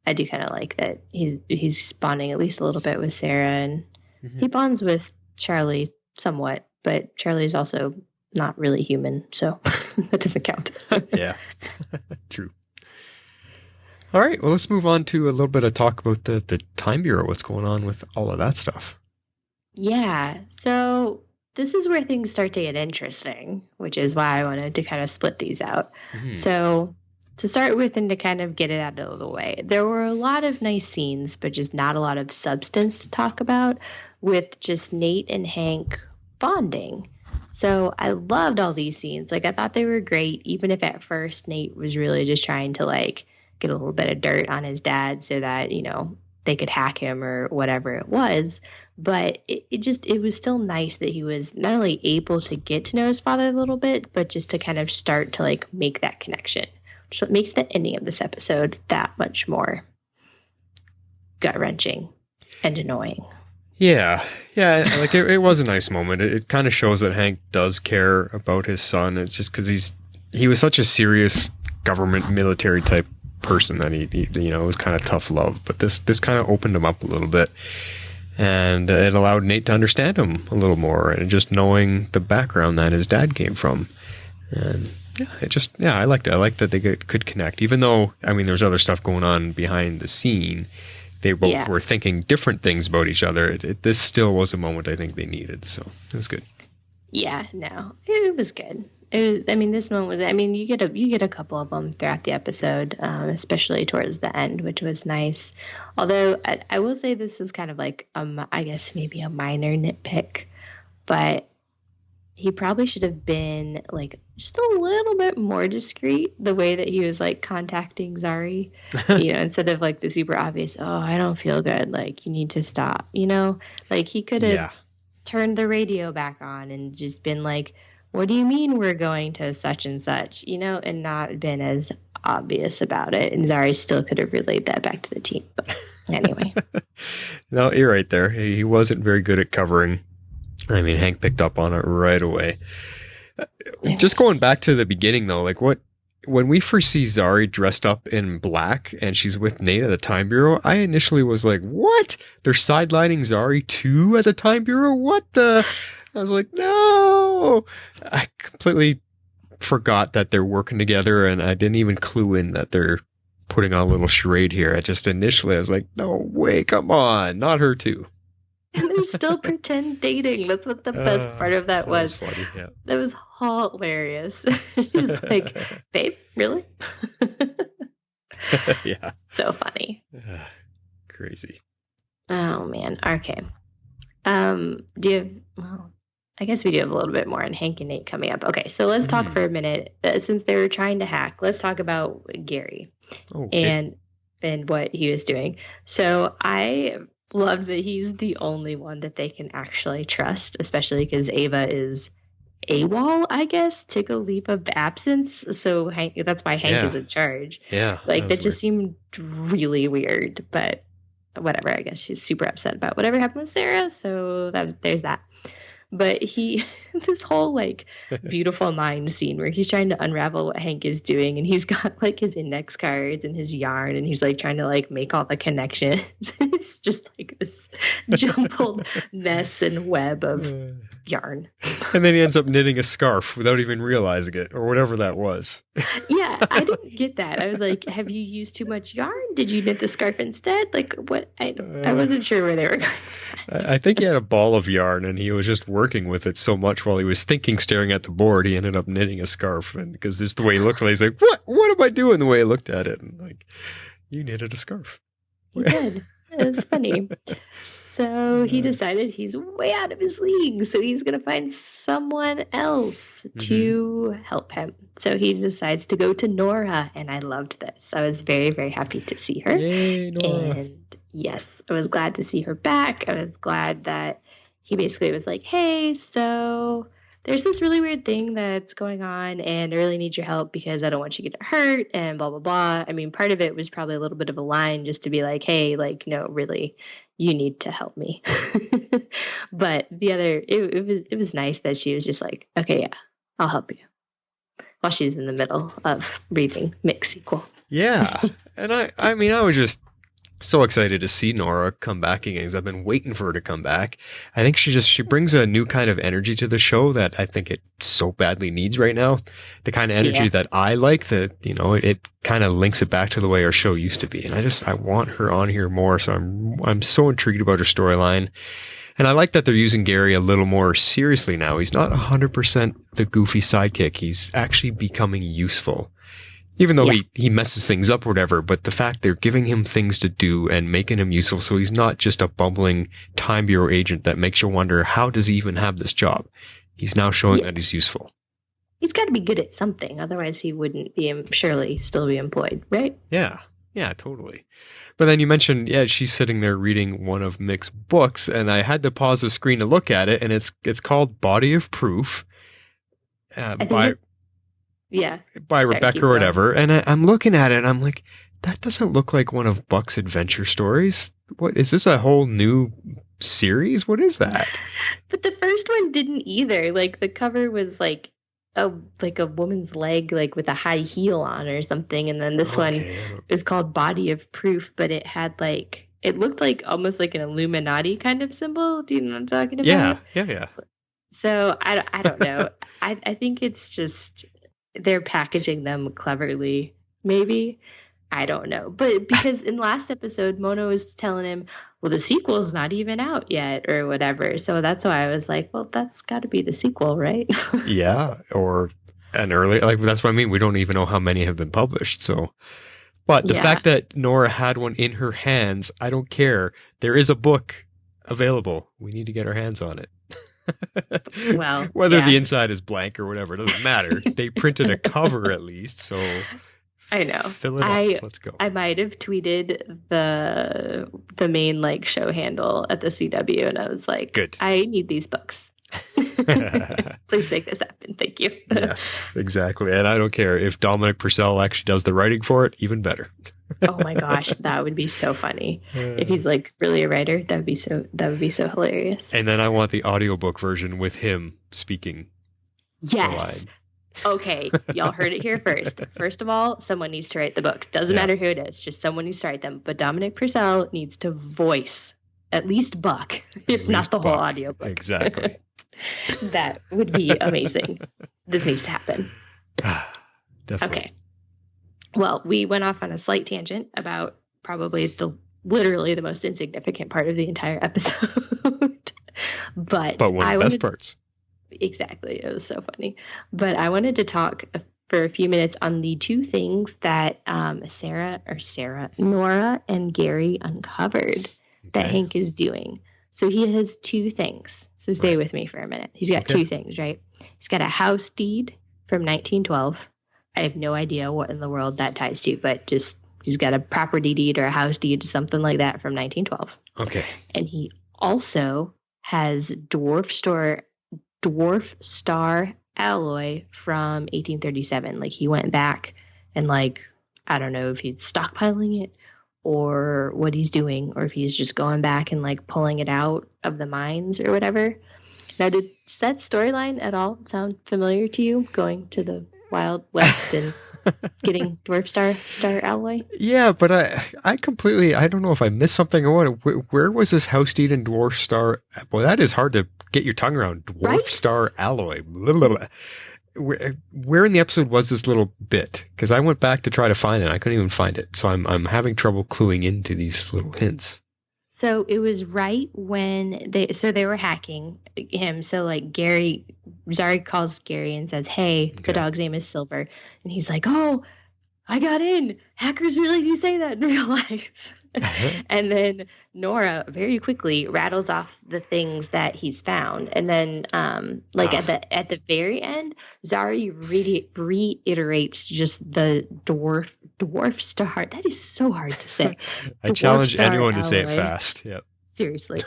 like that he's bonding at least a little bit with Sara, and he bonds with Charlie somewhat, but Charlie's also not really human, so that doesn't count. Yeah, true. All right, well, let's move on to a little bit of talk about the Time Bureau, what's going on with all of that stuff. Yeah, so this is where things start to get interesting, which is why I wanted to kind of split these out. So to start with and to kind of get it out of the way, there were a lot of nice scenes, but just not a lot of substance to talk about with just Nate and Hank bonding. So I loved all these scenes. Like, I thought they were great, even if at first Nate was really just trying to, like, get a little bit of dirt on his dad so that, you know, they could hack him or whatever it was. But it was still nice that he was not only able to get to know his father a little bit, but just to kind of start to, like, make that connection. So it makes the ending of this episode that much more gut-wrenching and annoying. Yeah, like it was a nice moment. It kind of shows that Hank does care about his son. It's just because he was such a serious government military type person that he you know, it was kind of tough love. But this kind of opened him up a little bit, and it allowed Nate to understand him a little more, and just knowing the background that his dad came from. And I liked it. I liked that they could connect, even though, I mean, there's other stuff going on behind the scene. They both were thinking different things about each other. This still was a moment I think they needed, so it was good. Yeah, no, it was good. This moment was, you get a couple of them throughout the episode, especially towards the end, which was nice. Although I will say this is kind of like, I guess maybe a minor nitpick, but he probably should have been, like, just a little bit more discreet the way that he was, like, contacting Zari, you know, instead of, like, the super obvious, oh, I don't feel good, like, you need to stop, you know? Like, he could have turned the radio back on and just been like, what do you mean we're going to such and such, you know, and not been as obvious about it. And Zari still could have relayed that back to the team. But anyway. No, you're right there. He wasn't very good at covering. I mean, Hank picked up on it right away. Just going back to the beginning, though, like when we first see Zari dressed up in black and she's with Nate at the Time Bureau, I initially was like, what? They're sidelining Zari too at the Time Bureau? What the? I was like, no! I completely forgot that they're working together, and I didn't even clue in that they're putting on a little charade here. I was like, no way, come on, not her too. And they're still pretend dating. That's what the best part of that was. Funny, yeah. That was hilarious. She's like, babe, really? Yeah. So funny. Crazy. Oh, man. Okay. I guess we do have a little bit more on Hank and Nate coming up. Okay, so let's talk for a minute. Since they were trying to hack, let's talk about Gary and what he was doing. So I loved that he's the only one that they can actually trust, especially because Ava is AWOL, I guess, took a leave of absence. So that's why Hank is in charge. Yeah. Like, that just seemed really weird, but whatever. I guess she's super upset about whatever happened with Sara. So there's that. But this whole, like, beautiful mind scene where he's trying to unravel what Hank is doing, and he's got, like, his index cards and his yarn, and he's, like, trying to, like, make all the connections. It's just, like, this jumbled mess and web of yarn. And then he ends up knitting a scarf without even realizing it, or whatever that was. Yeah, I didn't get that. I was like, have you used too much yarn? Did you knit the scarf instead? Like, what? I wasn't sure where they were going with that. I think he had a ball of yarn, and he was just working with it so much while he was thinking, staring at the board, he ended up knitting a scarf. And because this is the way he looked at it, he's like, what am I doing? The way I looked at it. And like, you knitted a scarf. He did. It's funny. So he decided he's way out of his league. So he's going to find someone else to help him. So he decides to go to Nora. And I loved this. I was very, very happy to see her. Yay, Nora. And yes, I was glad to see her back. I was glad that he basically was like, hey, so there's this really weird thing that's going on and I really need your help because I don't want you to get hurt and blah, blah, blah. I mean, part of it was probably a little bit of a line just to be like, hey, like, no, really, you need to help me. But the other, it was nice that she was just like, okay, yeah, I'll help you. While she's in the middle of reading Mick's sequel. Yeah. And I mean, I was just so excited to see Nora come back again because I've been waiting for her to come back. I think she brings a new kind of energy to the show that I think it so badly needs right now. The kind of energy that I like, that, you know, it kind of links it back to the way our show used to be. And I want her on here more. So I'm so intrigued about her storyline. And I like that they're using Gary a little more seriously now. He's not 100% the goofy sidekick. He's actually becoming useful. Even though he messes things up or whatever, but the fact they're giving him things to do and making him useful, so he's not just a bumbling Time Bureau agent that makes you wonder, how does he even have this job? He's now showing that he's useful. He's got to be good at something, otherwise he wouldn't be surely still be employed, right? Yeah, totally. But then you mentioned, she's sitting there reading one of Mick's books, and I had to pause the screen to look at it, and it's called Body of Proof by Rebecca or whatever. And I'm looking at it and I'm like, that doesn't look like one of Buck's adventure stories. What is this, a whole new series? What is that? But the first one didn't either. Like the cover was like a woman's leg, like with a high heel on or something. And then this one is called Body of Proof, but it had like, it looked like almost like an Illuminati kind of symbol. Do you know what I'm talking about? Yeah. So I don't know. I think it's just, they're packaging them cleverly, maybe. I don't know. But because in last episode, Mona was telling him, well, the sequel's not even out yet or whatever. So that's why I was like, well, that's got to be the sequel, right? Yeah, or an early, like, that's what I mean. We don't even know how many have been published. So, but the fact that Nora had one in her hands, I don't care. There is a book available. We need to get our hands on it. Well, whether the inside is blank or whatever, it doesn't matter. They printed a cover at least, so I know. Fill it up. Let's go. I might have tweeted the main like show handle at the CW, and I was like, "Good, I need these books. Please make this happen. Thank you." Yes, exactly. And I don't care if Dominic Purcell actually does the writing for it. Even better. Oh my gosh, that would be so funny. If he's like really a writer, that would be so hilarious. And then I want the audiobook version with him speaking. Yes. Okay, y'all heard it here first. First of all, someone needs to write the books. Doesn't matter who it is, just someone needs to write them. But Dominic Purcell needs to voice at least Buck, if not the whole audiobook. Exactly. That would be amazing. This needs to happen. Definitely. Okay. Well, we went off on a slight tangent about probably literally the most insignificant part of the entire episode. But one of the best parts. Exactly. It was so funny. But I wanted to talk for a few minutes on the two things that Nora and Gary uncovered that Hank is doing. So he has two things. So stay with me for a minute. He's got two things, right? He's got a house deed from 1912. I have no idea what in the world that ties to, but just he's got a property deed or a house deed, something like that from 1912. Okay. And he also has dwarf star alloy from 1837. Like he went back and like, I don't know if he's stockpiling it or what he's doing, or if he's just going back and like pulling it out of the mines or whatever. Now, does that storyline at all sound familiar to you? Going to the Wild West and getting dwarf star alloy. Yeah, but I completely, I don't know if I missed something or what. Where was this house deed and dwarf star? Boy, that is hard to get your tongue around. Dwarf Right? star alloy. Where in the episode was this little bit? Because I went back to try to find it. I couldn't even find it. So I'm having trouble cluing into these little hints. So it was right when they were hacking him. So like Zari calls Gary and says, "Hey, Okay. the dog's name is Silver," and he's like, "Oh, I got in. Hackers really do say that in real life." And then Nora very quickly rattles off the things that he's found, and then at the very end, Zari reiterates just the dwarf star. That is so hard to say. I Dwarf challenge star anyone to say it alloy. fast. Yep. Seriously.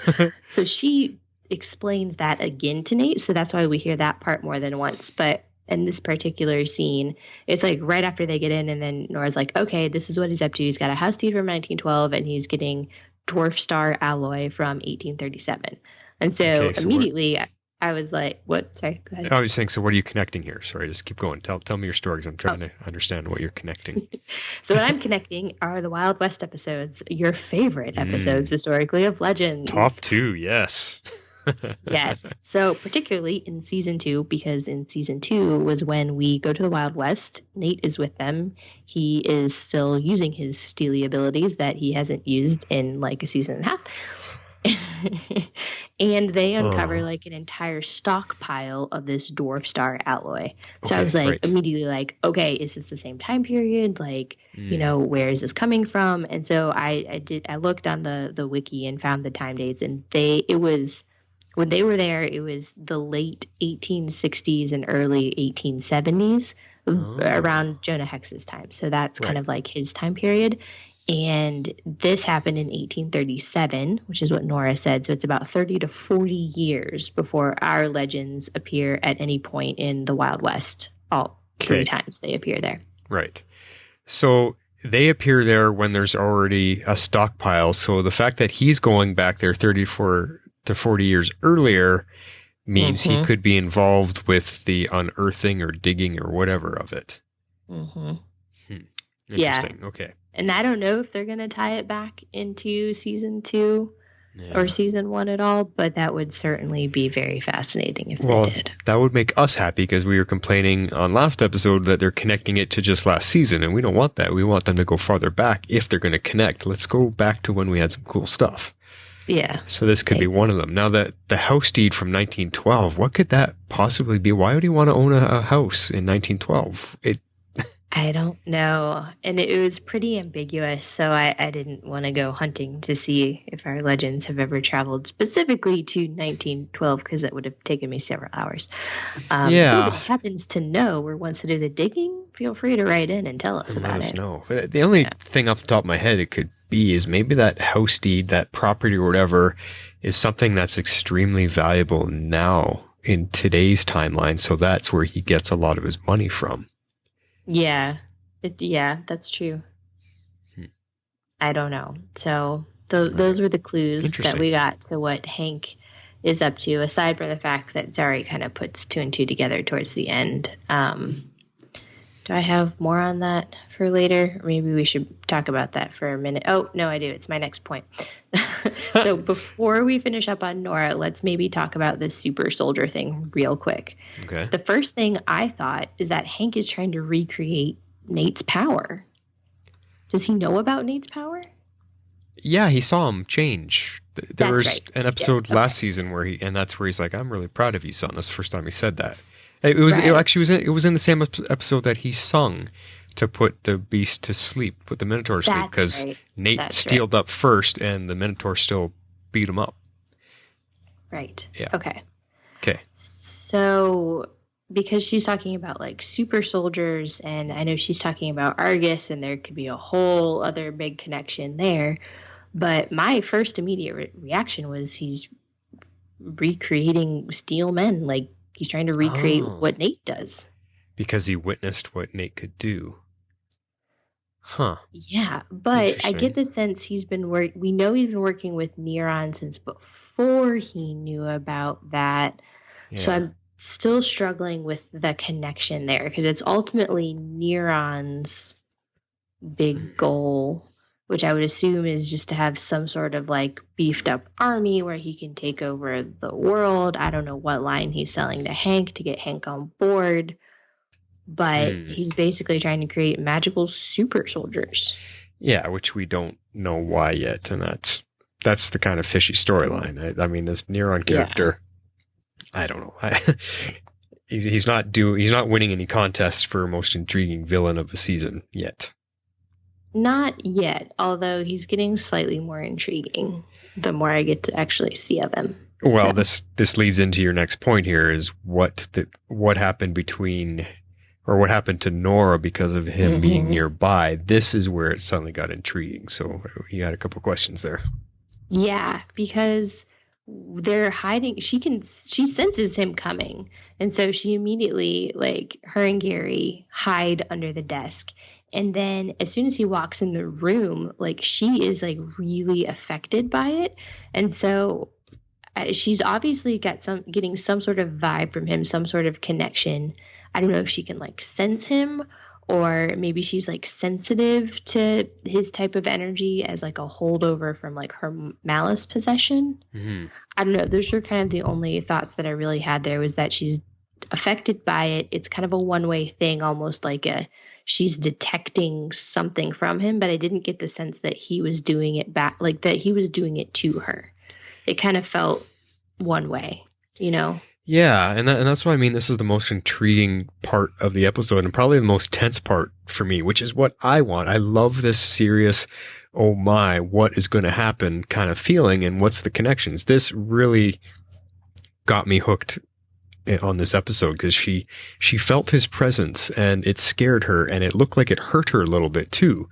So she explains that again to Nate, so that's why we hear that part more than once. But in this particular scene, it's like right after they get in, and then Nora's like, okay, this is what he's up to. He's got a house deed from 1912, and he's getting dwarf star alloy from 1837. And so Okay, so immediately I was like, what? Sorry, go ahead. I was saying, so what are you connecting here? Sorry, just keep going. Tell me your story because I'm trying to understand what you're connecting. So what I'm connecting are the Wild West episodes, your favorite episodes historically of Legends. Top 2, yes. Yes. So particularly in season 2, because in season 2 was when we go to the Wild West. Nate is with them. He is still using his steely abilities that he hasn't used in like a season and a half. And they uncover like an entire stockpile of this dwarf star alloy. So I was like immediately like, okay, is this the same time period? Like, where is this coming from? And so I looked on the wiki and found the time dates, and when they were there, it was the late 1860s and early 1870s, around Jonah Hex's time. So that's kind of like his time period. And this happened in 1837, which is what Nora said. So it's about 30 to 40 years before our legends appear at any point in the Wild West. All 3 times they appear there. Right. So they appear there when there's already a stockpile. So the fact that he's going back there 34 to 40 years earlier means he could be involved with the unearthing or digging or whatever of it. Interesting. Yeah. Okay. And I don't know if they're going to tie it back into season 2 or season 1 at all, but that would certainly be very fascinating if they did. That would make us happy because we were complaining on last episode that they're connecting it to just last season, and we don't want that. We want them to go farther back if they're going to connect. Let's go back to when we had some cool stuff. Yeah. So this could be one of them. Now, that the house deed from 1912, what could that possibly be? Why would he want to own a house in 1912? I don't know. And it was pretty ambiguous, so I didn't want to go hunting to see if our legends have ever traveled specifically to 1912, because that would have taken me several hours. If anybody happens to know or wants to do the digging, feel free to write in and tell us about it. Let us know. The only thing off the top of my head it could be is maybe that house deed, that property or whatever, is something that's extremely valuable now in today's timeline, so that's where he gets a lot of his money from. Yeah. That's true. I don't know. So those were the clues that we got to what Hank is up to, aside from the fact that Zari kind of puts 2 and 2 together towards the end. Do I have more on that for later? Maybe we should talk about that for a minute. Oh, no, I do. It's my next point. So before we finish up on Nora, let's maybe talk about this super soldier thing real quick. Okay. So the first thing I thought is that Hank is trying to recreate Nate's power. Does he know about Nate's power? Yeah, he saw him change. There was an episode last season where that's where he's like, "I'm really proud of you, son." That's the first time he said that. It was in the same episode that he sung to put the beast to sleep, put the Minotaur to sleep, because Nate steeled up first and the Minotaur still beat him up. Right. Yeah. Okay. Okay. So because she's talking about like super soldiers, and I know she's talking about Argus, and there could be a whole other big connection there. But my first immediate reaction was he's recreating steel men. Like he's trying to recreate what Nate does. Because he witnessed what Nate could do. Huh. Yeah, but I get the sense he's been we know he's been working with Neuron since before he knew about that. Yeah. So still struggling with the connection there because it's ultimately Neuron's big goal, which I would assume is just to have some sort of like beefed up army where he can take over the world. I don't know what line he's selling to Hank to get Hank on board, but he's basically trying to create magical super soldiers. Yeah, which we don't know why yet, and that's the kind of fishy storyline. I mean, this Neuron character, I don't know. He's not winning any contests for most intriguing villain of the season yet. Not yet, although he's getting slightly more intriguing the more I get to actually see of him. Well, this leads into your next point here is what happened what happened to Nora because of him being nearby. This is where it suddenly got intriguing. So you had a couple questions there. Yeah, because they're hiding. She senses him coming. And so she immediately, like, her and Gary hide under the desk. And then as soon as he walks in the room, like, she is like really affected by it. And so she's obviously getting some sort of vibe from him, some sort of connection. I don't know if she can like sense him, or maybe she's like sensitive to his type of energy as like a holdover from like her malice possession. I don't know. Those are kind of the only thoughts that I really had there, was that she's affected by it. It's kind of a one-way thing, almost like she's detecting something from him, but I didn't get the sense that he was doing it back, like that he was doing it to her. It kind of felt one way, you know? Yeah, and that's why I mean this is the most intriguing part of the episode and probably the most tense part for me, which is what I want. I love this serious, oh my, what is going to happen kind of feeling, and what's the connections. This really got me hooked on this episode because she felt his presence and it scared her, and it looked like it hurt her a little bit too.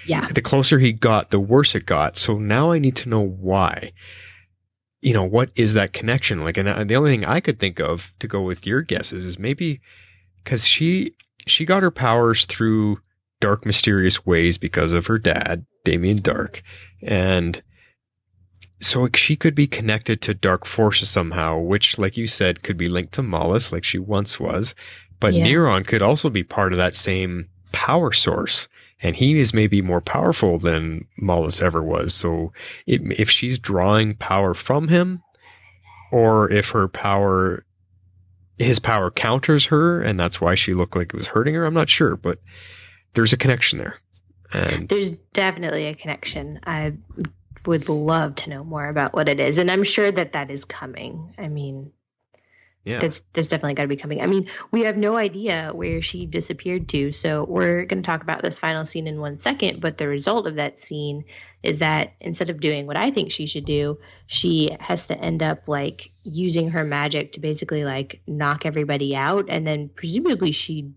Yeah. The closer he got, the worse it got. So now I need to know why. You know, what is that connection like? And the only thing I could think of to go with your guesses is maybe because she got her powers through dark, mysterious ways because of her dad, Damien Dark. And so she could be connected to dark forces somehow, which, like you said, could be linked to Malice, like she once was. But Neuron could also be part of that same power source. And he is maybe more powerful than Malice ever was. So if she's drawing power from him, or if his power counters her, and that's why she looked like it was hurting her, I'm not sure. But there's a connection there. And there's definitely a connection. I would love to know more about what it is. And I'm sure that is coming. I mean, that's definitely got to be coming. I mean, we have no idea where she disappeared to. So we're going to talk about this final scene in 1 second. But the result of that scene is that instead of doing what I think she should do, she has to end up like using her magic to basically like knock everybody out. And then presumably she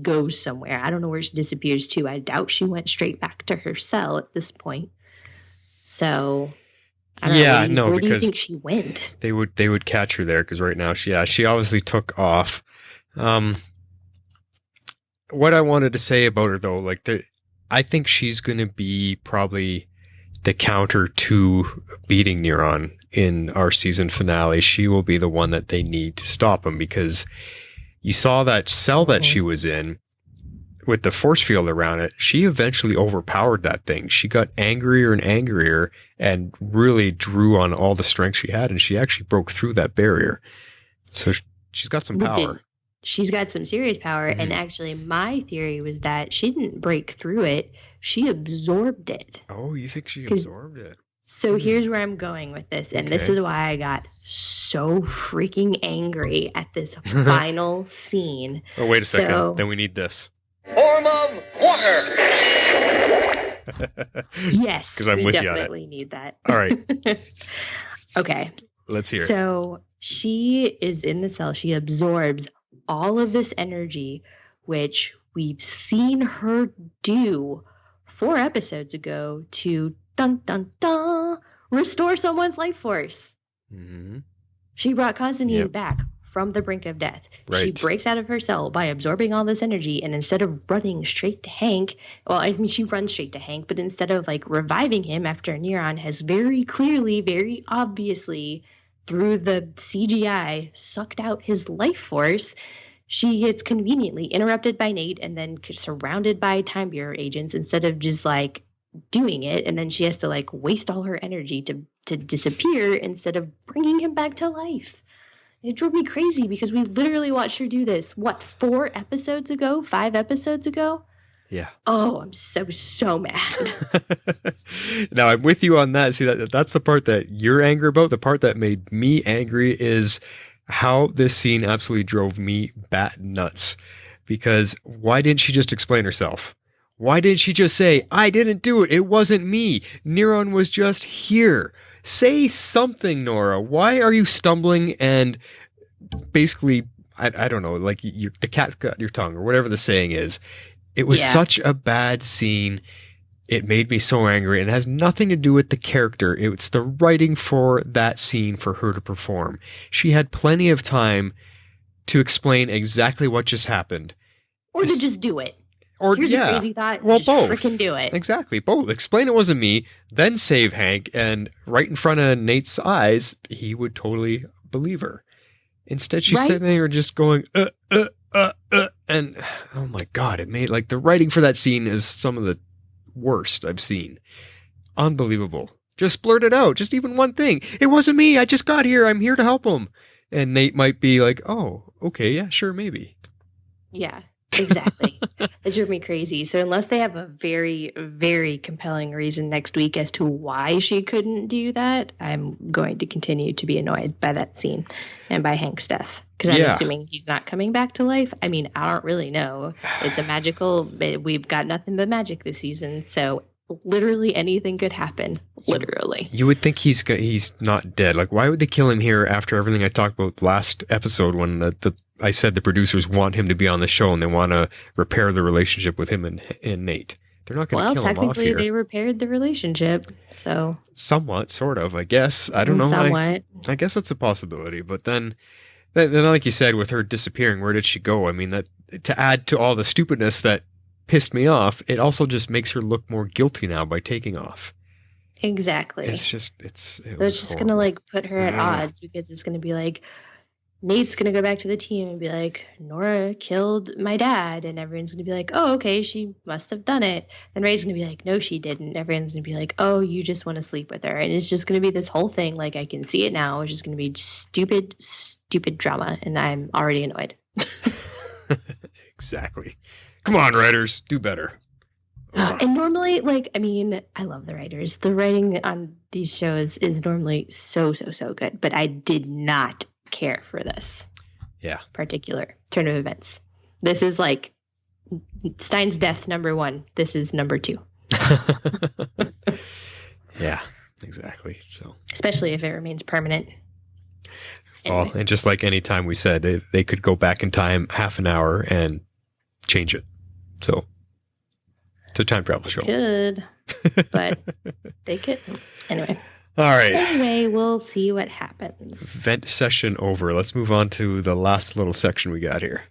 goes somewhere. I don't know where she disappears to. I doubt she went straight back to her cell at this point. So I don't know. Where do you think she went? They would catch her there because right now she obviously took off. What I wanted to say about her though, like I think she's going to be probably the counter to beating Neuron in our season finale. She will be the one that they need to stop him, because you saw that cell that she was in with the force field around it. She eventually overpowered that thing. She got angrier and angrier and really drew on all the strength she had, and she actually broke through that barrier. So she's got some power. She's got some serious power, and actually my theory was that she didn't break through it. She absorbed it. Oh, you think she absorbed it? So here's where I'm going with this, and this is why I got so freaking angry at this final scene. Oh, wait a second. Then we need this. Form of water. Yes, because I'm with you on it. Definitely need that. All right. Okay. Let's hear it. So she is in the cell. She absorbs all of this energy, which we've seen her do 4 episodes ago to dun dun dun restore someone's life force. Mm-hmm. She brought Constantine back from the brink of death. Right. She breaks out of her cell by absorbing all this energy, and instead of running straight to Hank, well, I mean, she runs straight to Hank, but instead of like reviving him after Neuron has very clearly, very obviously through the CGI, sucked out his life force. She gets conveniently interrupted by Nate and then surrounded by Time Bureau agents instead of just like doing it. And then she has to like waste all her energy to disappear instead of bringing him back to life. It drove me crazy because we literally watched her do this, 5 episodes ago? Yeah. Oh, I'm so mad. Now, I'm with you on that. See, that's the part that you're angry about. The part that made me angry is how this scene absolutely drove me bat nuts. Because why didn't she just explain herself? Why didn't she just say, I didn't do it. It wasn't me. Neron was just here. Say something, Nora. Why are you stumbling and basically, I don't know, like the cat got your tongue or whatever the saying is. It was such a bad scene. It made me so angry. And it has nothing to do with the character. It's the writing for that scene for her to perform. She had plenty of time to explain exactly what just happened. Or to just do it. Or, here's a crazy thought. Well, just both. Freaking do it. Exactly. Both. Explain it wasn't me, then save Hank, and right in front of Nate's eyes, he would totally believe her. Instead, she's sitting there just going, and oh my God, it made like the writing for that scene is some of the worst I've seen. Unbelievable. Just blurt it out. Just even one thing. It wasn't me. I just got here. I'm here to help him. And Nate might be like, oh, okay. Yeah, sure. Maybe. Yeah, exactly. It drove me crazy. So unless they have a very, very compelling reason next week as to why she couldn't do that, I'm going to continue to be annoyed by that scene and by Hank's death. Because I'm assuming he's not coming back to life. I mean, I don't really know. It's a magical, we've got nothing but magic this season. So literally anything could happen. Literally. You would think he's not dead. Like, why would they kill him here after everything I talked about last episode when I said the producers want him to be on the show and they want to repair the relationship with him and Nate? They're not going to kill him off here. Well, technically they repaired the relationship, so. Somewhat, sort of, I guess. I don't know. Somewhat. I guess that's a possibility. But then, like you said, with her disappearing, where did she go? I mean, that to add to all the stupidness that pissed me off, it also just makes her look more guilty now by taking off. Exactly. It's just going to like put her at odds because it's going to be like, Nate's going to go back to the team and be like, Nora killed my dad. And everyone's going to be like, oh, okay, she must have done it. And Ray's going to be like, no, she didn't. Everyone's going to be like, oh, you just want to sleep with her. And it's just going to be this whole thing. Like, I can see it now. It's just going to be stupid, stupid drama. And I'm already annoyed. Exactly. Come on, writers, do better. And normally, like, I mean, I love the writers. The writing on these shows is normally so good. But I did not care for this particular turn of events. This is like Stein's death #1. This is #2. Yeah, exactly. So especially if it remains permanent. Anyway. Well, and just like any time we said, they could go back in time half an hour and change it. So it's a time travel show. Good, but they could anyway. All right. Anyway, we'll see what happens. Vent session over. Let's move on to the last little section we got here.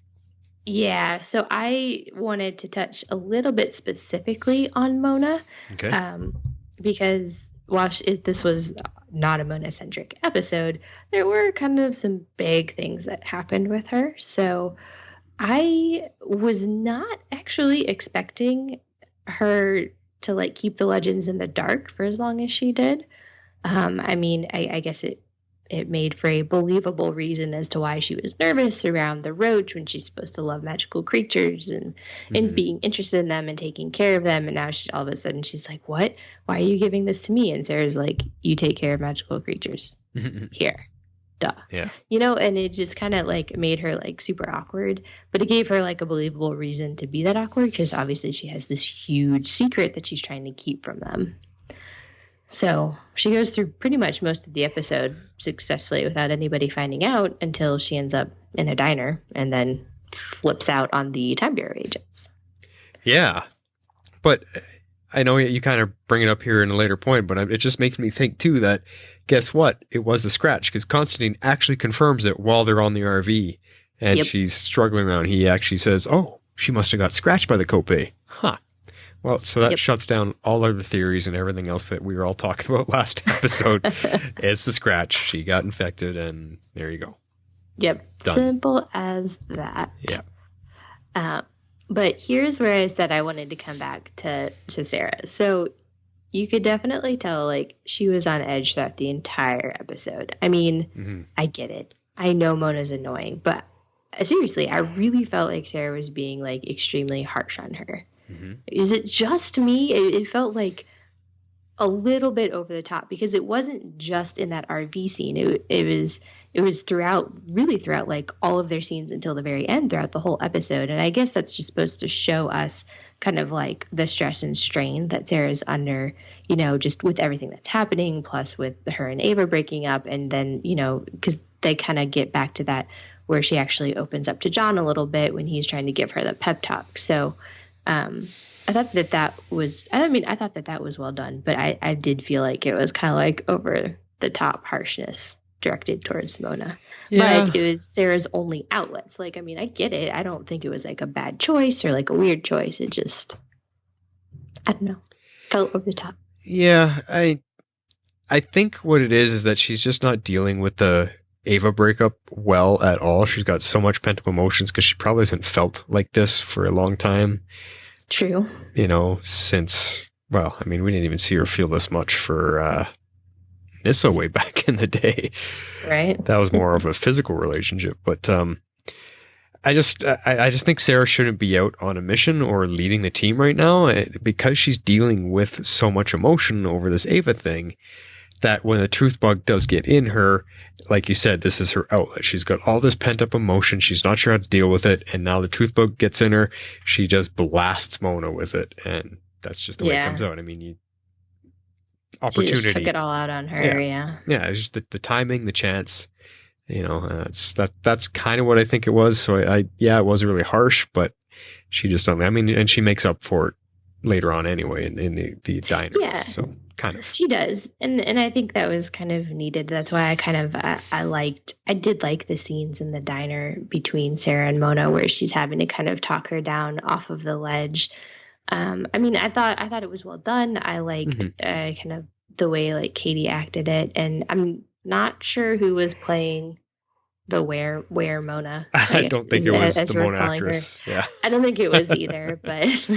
Yeah, so I wanted to touch a little bit specifically on Mona. Okay. Because while this was not a Mona-centric episode, there were kind of some big things that happened with her. So I was not actually expecting her to like keep the legends in the dark for as long as she did. I mean, I guess it made for a believable reason as to why she was nervous around the roach when she's supposed to love magical creatures and being interested in them and taking care of them. And now all of a sudden she's like, what? Why are you giving this to me? And Sarah's like, you take care of magical creatures. Here. Duh. Yeah. You know, and it just kind of like made her like super awkward, but it gave her like a believable reason to be that awkward because obviously she has this huge secret that she's trying to keep from them. So she goes through pretty much most of the episode successfully without anybody finding out until she ends up in a diner and then flips out on the Time Bureau agents. Yeah. But I know you kind of bring it up here in a later point, but it just makes me think too that guess what? It was a scratch because Constantine actually confirms it while they're on the RV and she's struggling around. He actually says, oh, she must have got scratched by the Cope. Huh. Well, so that Yep. shuts down all other theories and everything else that we were all talking about last episode. It's the scratch. She got infected, and there you go. Yep. Done. Simple as that. Yeah. But here's where I said I wanted to come back to Sara. So you could definitely tell, like, she was on edge throughout the entire episode. I mean, I get it. I know Mona's annoying, but seriously, I really felt like Sara was being, like, extremely harsh on her. Is it just me? It felt like a little bit over the top, because it wasn't just in that RV scene. It was throughout like all of their scenes until the very end, throughout the whole episode. And I guess that's just supposed to show us kind of like the stress and strain that Sarah's under, you know, just with everything that's happening, plus with her and Ava breaking up. And then, you know, because they kind of get back to that where she actually opens up to John a little bit when he's trying to give her the pep talk. So I thought that was well done, but I did feel like it was kind of like over the top harshness directed towards Mona. Yeah. But it was Sarah's only outlets. Like, I mean, I get it. I don't think it was like a bad choice or like a weird choice. It just, I don't know, felt over the top. Yeah, I think what it is that she's just not dealing with the Ava breakup well at all. She's got so much pent up emotions because she probably hasn't felt like this for a long time. True. You know, since, well, I mean, we didn't even see her feel this much for Nissa way back in the day. Right. That was more of a physical relationship. But I just think Sara shouldn't be out on a mission or leading the team right now because she's dealing with so much emotion over this Ava thing, that when the truth bug does get in her, like you said, this is her outlet. She's got all this pent up emotion. She's not sure how to deal with it. And now the truth bug gets in her. She just blasts Mona with it. And that's just the way it comes out. I mean, opportunity. She just took it all out on her. Yeah. Yeah. It's just the timing, the chance, you know, that's kind of what I think it was. So it was really harsh, but she just don't, I mean, and she makes up for it later on anyway in the diner. Yeah. So kind of. She does. And I think that was kind of needed. That's why I kind of, I did like the scenes in the diner between Sara and Mona where she's having to kind of talk her down off of the ledge. I mean, I thought it was well done. I liked kind of the way like Katie acted it. And I'm not sure who was playing the where Mona. I don't think it was the Mona actress. Yeah. I don't think it was either, but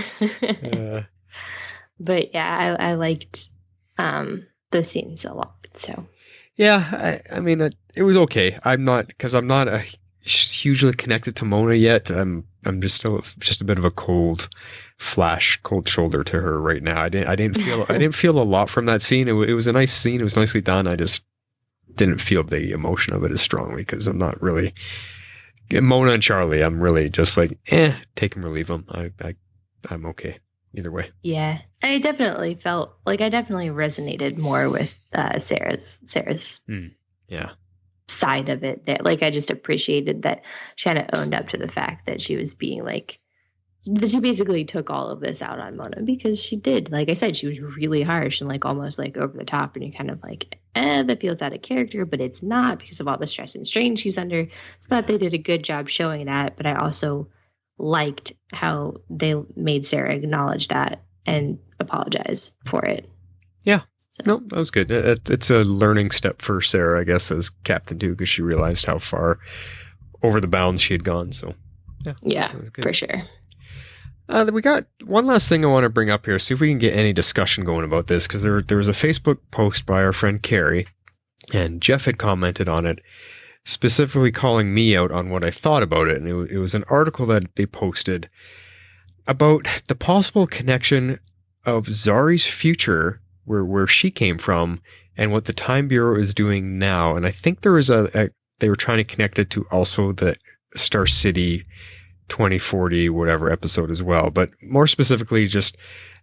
but yeah, I liked those scenes a lot. So yeah, I mean, it was okay. I'm not hugely connected to Mona yet. I'm just still just a bit of a cold shoulder to her right now. I didn't feel a lot from that scene. It was a nice scene. It was nicely done. I just didn't feel the emotion of it as strongly because I'm not really Mona and Charlie. I'm really just like, take them or leave them. I'm okay either way. Yeah, I definitely felt like I definitely resonated more with Sarah's side of it. There, like I just appreciated that she kind of owned up to the fact that she was being like, that she basically took all of this out on Mona because she did. Like I said, she was really harsh and like almost like over the top, and you're kind of like, that feels out of character, but it's not because of all the stress and strain she's under. So I thought they did a good job showing that, but I also liked how they made Sara acknowledge that and apologize for it. Yeah. So. No, that was good. It's a learning step for Sara, I guess, as captain too, because she realized how far over the bounds she had gone. So yeah, for sure. We got one last thing I want to bring up here. See if we can get any discussion going about this, because there was a Facebook post by our friend Carrie, and Jeff had commented on it, specifically calling me out on what I thought about it. And it was an article that they posted about the possible connection of Zari's future, where she came from, and what the Time Bureau is doing now. And I think there was they were trying to connect it to also the Star City 2040 whatever episode as well, but more specifically just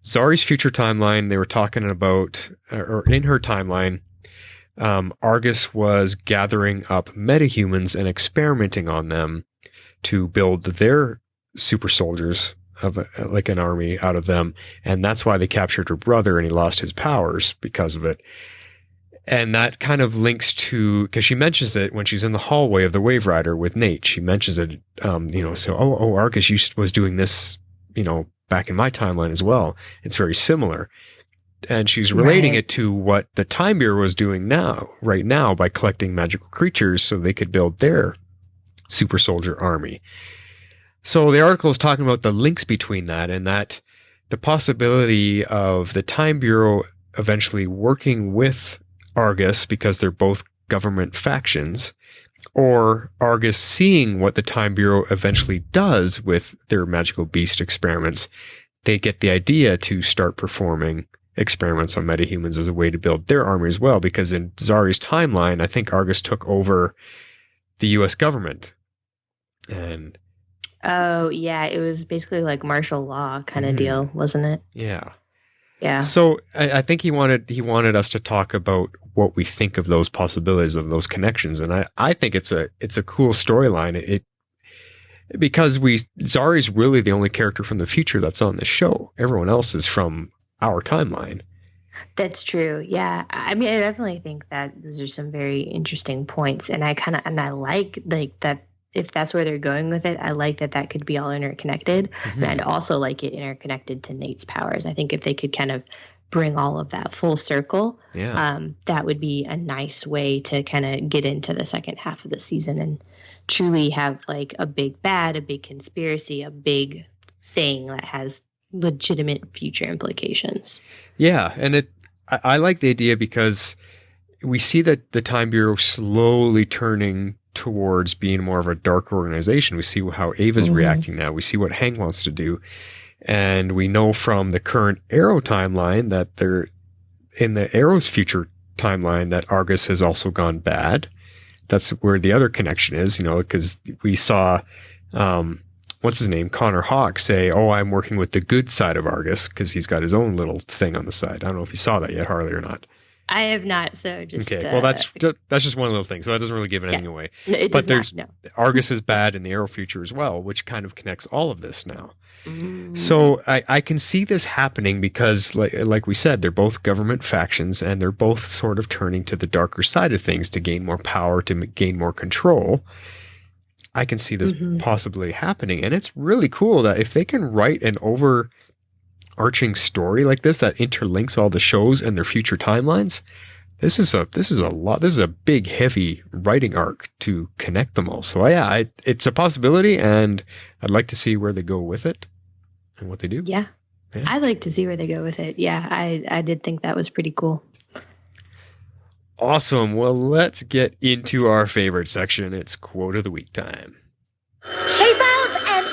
Zari's future timeline. They were talking about, or in her timeline, Argus was gathering up metahumans and experimenting on them to build their super soldiers of like an army out of them, and that's why they captured her brother and he lost his powers because of it. And that kind of links to, because she mentions it when she's in the hallway of the Waverider with Nate. She mentions it, so, Argus was doing this, back in my timeline as well. It's very similar. And she's relating it to what the Time Bureau was doing right now, by collecting magical creatures so they could build their super soldier army. So the article is talking about the links between that, and that the possibility of the Time Bureau eventually working with Argus because they're both government factions, or Argus seeing what the Time Bureau eventually does with their magical beast experiments. They get the idea to start performing experiments on metahumans as a way to build their army as well, because in Zari's timeline, I think Argus took over the US government. And oh yeah, it was basically like martial law kind of deal, wasn't it? Yeah. So I think he wanted us to talk about what we think of those possibilities, of those connections, and I think it's a cool storyline. Because Zari's really the only character from the future that's on the show. Everyone else is from our timeline. That's true. Yeah. I mean, I definitely think that those are some very interesting points. And I like that if that's where they're going with it, I like that could be all interconnected. And I'd also like it interconnected to Nate's powers. I think if they could kind of bring all of that full circle, that would be a nice way to kind of get into the second half of the season and truly have like a big bad, a big conspiracy, a big thing that has legitimate future implications. Yeah, and I like the idea because we see that the Time Bureau slowly turning towards being more of a dark organization. We see how Ava's reacting now. We see what Hank wants to do. And we know from the current Arrow timeline that they're in the Arrow's future timeline that Argus has also gone bad. That's where the other connection is, because we saw what's his name? Connor Hawk say, "Oh, I'm working with the good side of Argus," because he's got his own little thing on the side. I don't know if you saw that yet, Harley, or not. I have not, so just... Okay, well, that's just one little thing, so that doesn't really give anything away. But Argus is bad in the Arrow future as well, which kind of connects all of this now. So I can see this happening because, like we said, they're both government factions, and they're both sort of turning to the darker side of things to gain more power, to gain more control. I can see this possibly happening, and it's really cool that if they can write an overarching story like this that interlinks all the shows and their future timelines, this is a big, heavy writing arc to connect them all. So yeah, it's a possibility, and I'd like to see where they go with it and what they do. Yeah. I'd like to see where they go with it. Yeah, I did think that was pretty cool. Awesome. Well, let's get into our favorite section. It's Quote of the Week time. Shape out an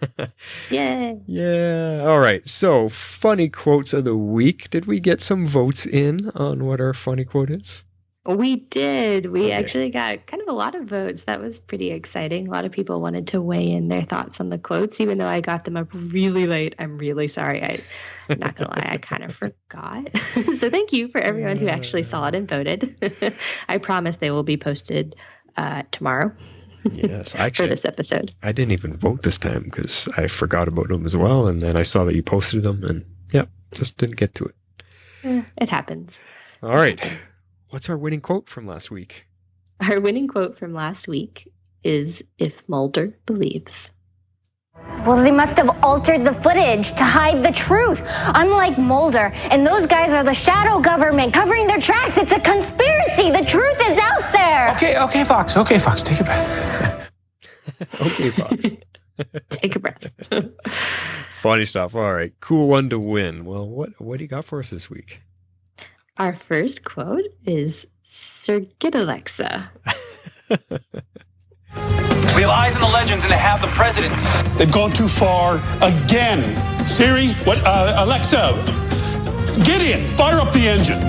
eagle! Yay. Yeah. All right. So, funny quotes of the week. Did we get some votes in on what our funny quote is? We did. We actually got kind of a lot of votes. That was pretty exciting. A lot of people wanted to weigh in their thoughts on the quotes, even though I got them up really late. I'm really sorry. I'm not going to lie. I kind of forgot. So thank you for everyone who actually saw it and voted. I promise they will be posted tomorrow. Yes, actually, for this episode. I didn't even vote this time because I forgot about them as well. And then I saw that you posted them and just didn't get to it. It happens. All right. What's our winning quote from last week? Our winning quote from last week is, "If Mulder believes." Well, they must have altered the footage to hide the truth. Unlike Mulder, and those guys are the shadow government covering their tracks. It's a conspiracy. The truth is out there. Okay, Fox. Okay, Fox, take a breath. Okay, Fox. Take a breath. Funny stuff. All right. Cool one to win. Well, what do you got for us this week? Our first quote is, "Sir, get Alexa." We have eyes on the legends and they have the president. They've gone too far again. Siri, Alexa, get in. Fire up the engine.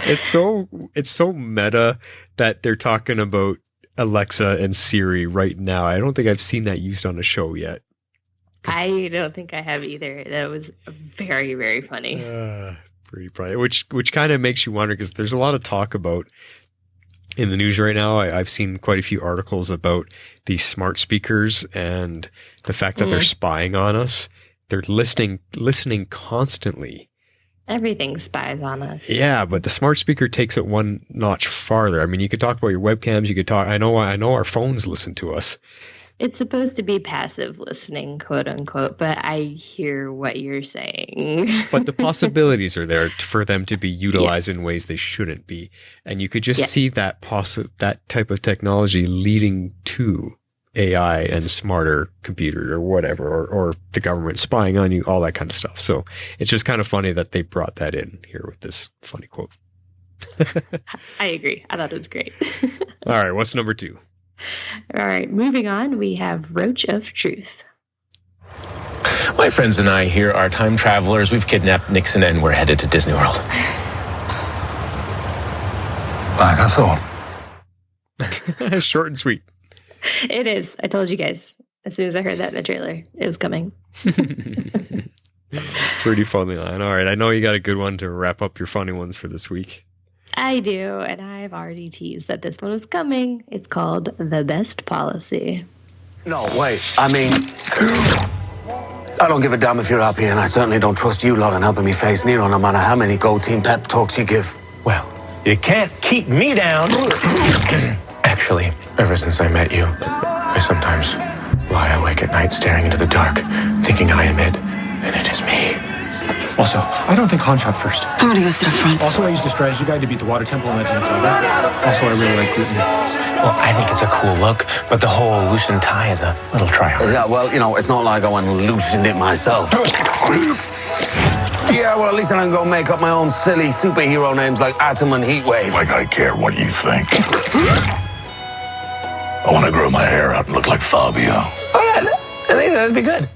It's so meta that they're talking about Alexa and Siri right now. I don't think I've seen that used on a show yet. I don't think I have either. That was very, very funny. Pretty bright, which kind of makes you wonder, because there's a lot of talk about in the news right now. I've seen quite a few articles about these smart speakers and the fact that they're spying on us. They're listening constantly Everything spies on us. Yeah, but the smart speaker takes it one notch farther. I mean, you could talk about your webcams. You could talk. I know our phones listen to us. It's supposed to be passive listening, quote unquote, but I hear what you're saying. But the possibilities are there for them to be utilized Yes. in ways they shouldn't be. And you could just Yes. see that type of technology leading to AI and smarter computers or whatever, or the government spying on you, all that kind of stuff. So it's just kind of funny that they brought that in here with this funny quote. I agree. I thought it was great. All right, what's number 2? All right, moving on, we have Roach of Truth. My friends and I here are time travelers. We've kidnapped Nixon and we're headed to Disney World. Like I thought. Short and sweet. It is. I told you guys as soon as I heard that in the trailer, it was coming. Pretty funny line. All right, I know you got a good one to wrap up your funny ones for this week. I do, and I've already teased that this one was coming. It's called The Best Policy. No, wait. I mean, I don't give a damn if you're happy, and I certainly don't trust you lot in helping me face Nero, no matter how many Go Team pep talks you give. Well, you can't keep me down. Actually, ever since I met you, I sometimes lie awake at night staring into the dark, thinking I am it, and it is me. Also, I don't think Han shot first. I'm gonna go sit up front. Also, I used a strategy guide to beat the water temple in Legend of Zelda. Also, I really like gluten. Well, I think it's a cool look, but the whole loosened tie is a little try-hard. Yeah, well, you know, it's not like I went and loosened it myself. Yeah, well, at least I don't go make up my own silly superhero names like Atom and Heatwave. Like I care what you think. I want to grow my hair out and look like Fabio. Oh, yeah, I think that'd be good.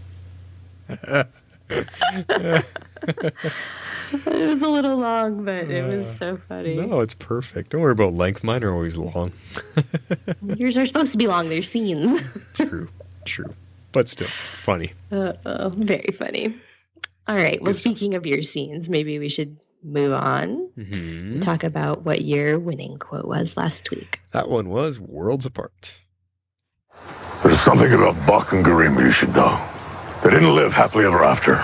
It was a little long, but it was so funny. No, it's perfect. Don't worry about length. Mine are always long. Yours are supposed to be long. They're scenes. True. But still, funny. Very funny. All right. Well, speaking of your scenes, maybe we should move on and talk about what your winning quote was last week. That one was Worlds Apart. There's something about Buck and Garima you should know. They didn't live happily ever after.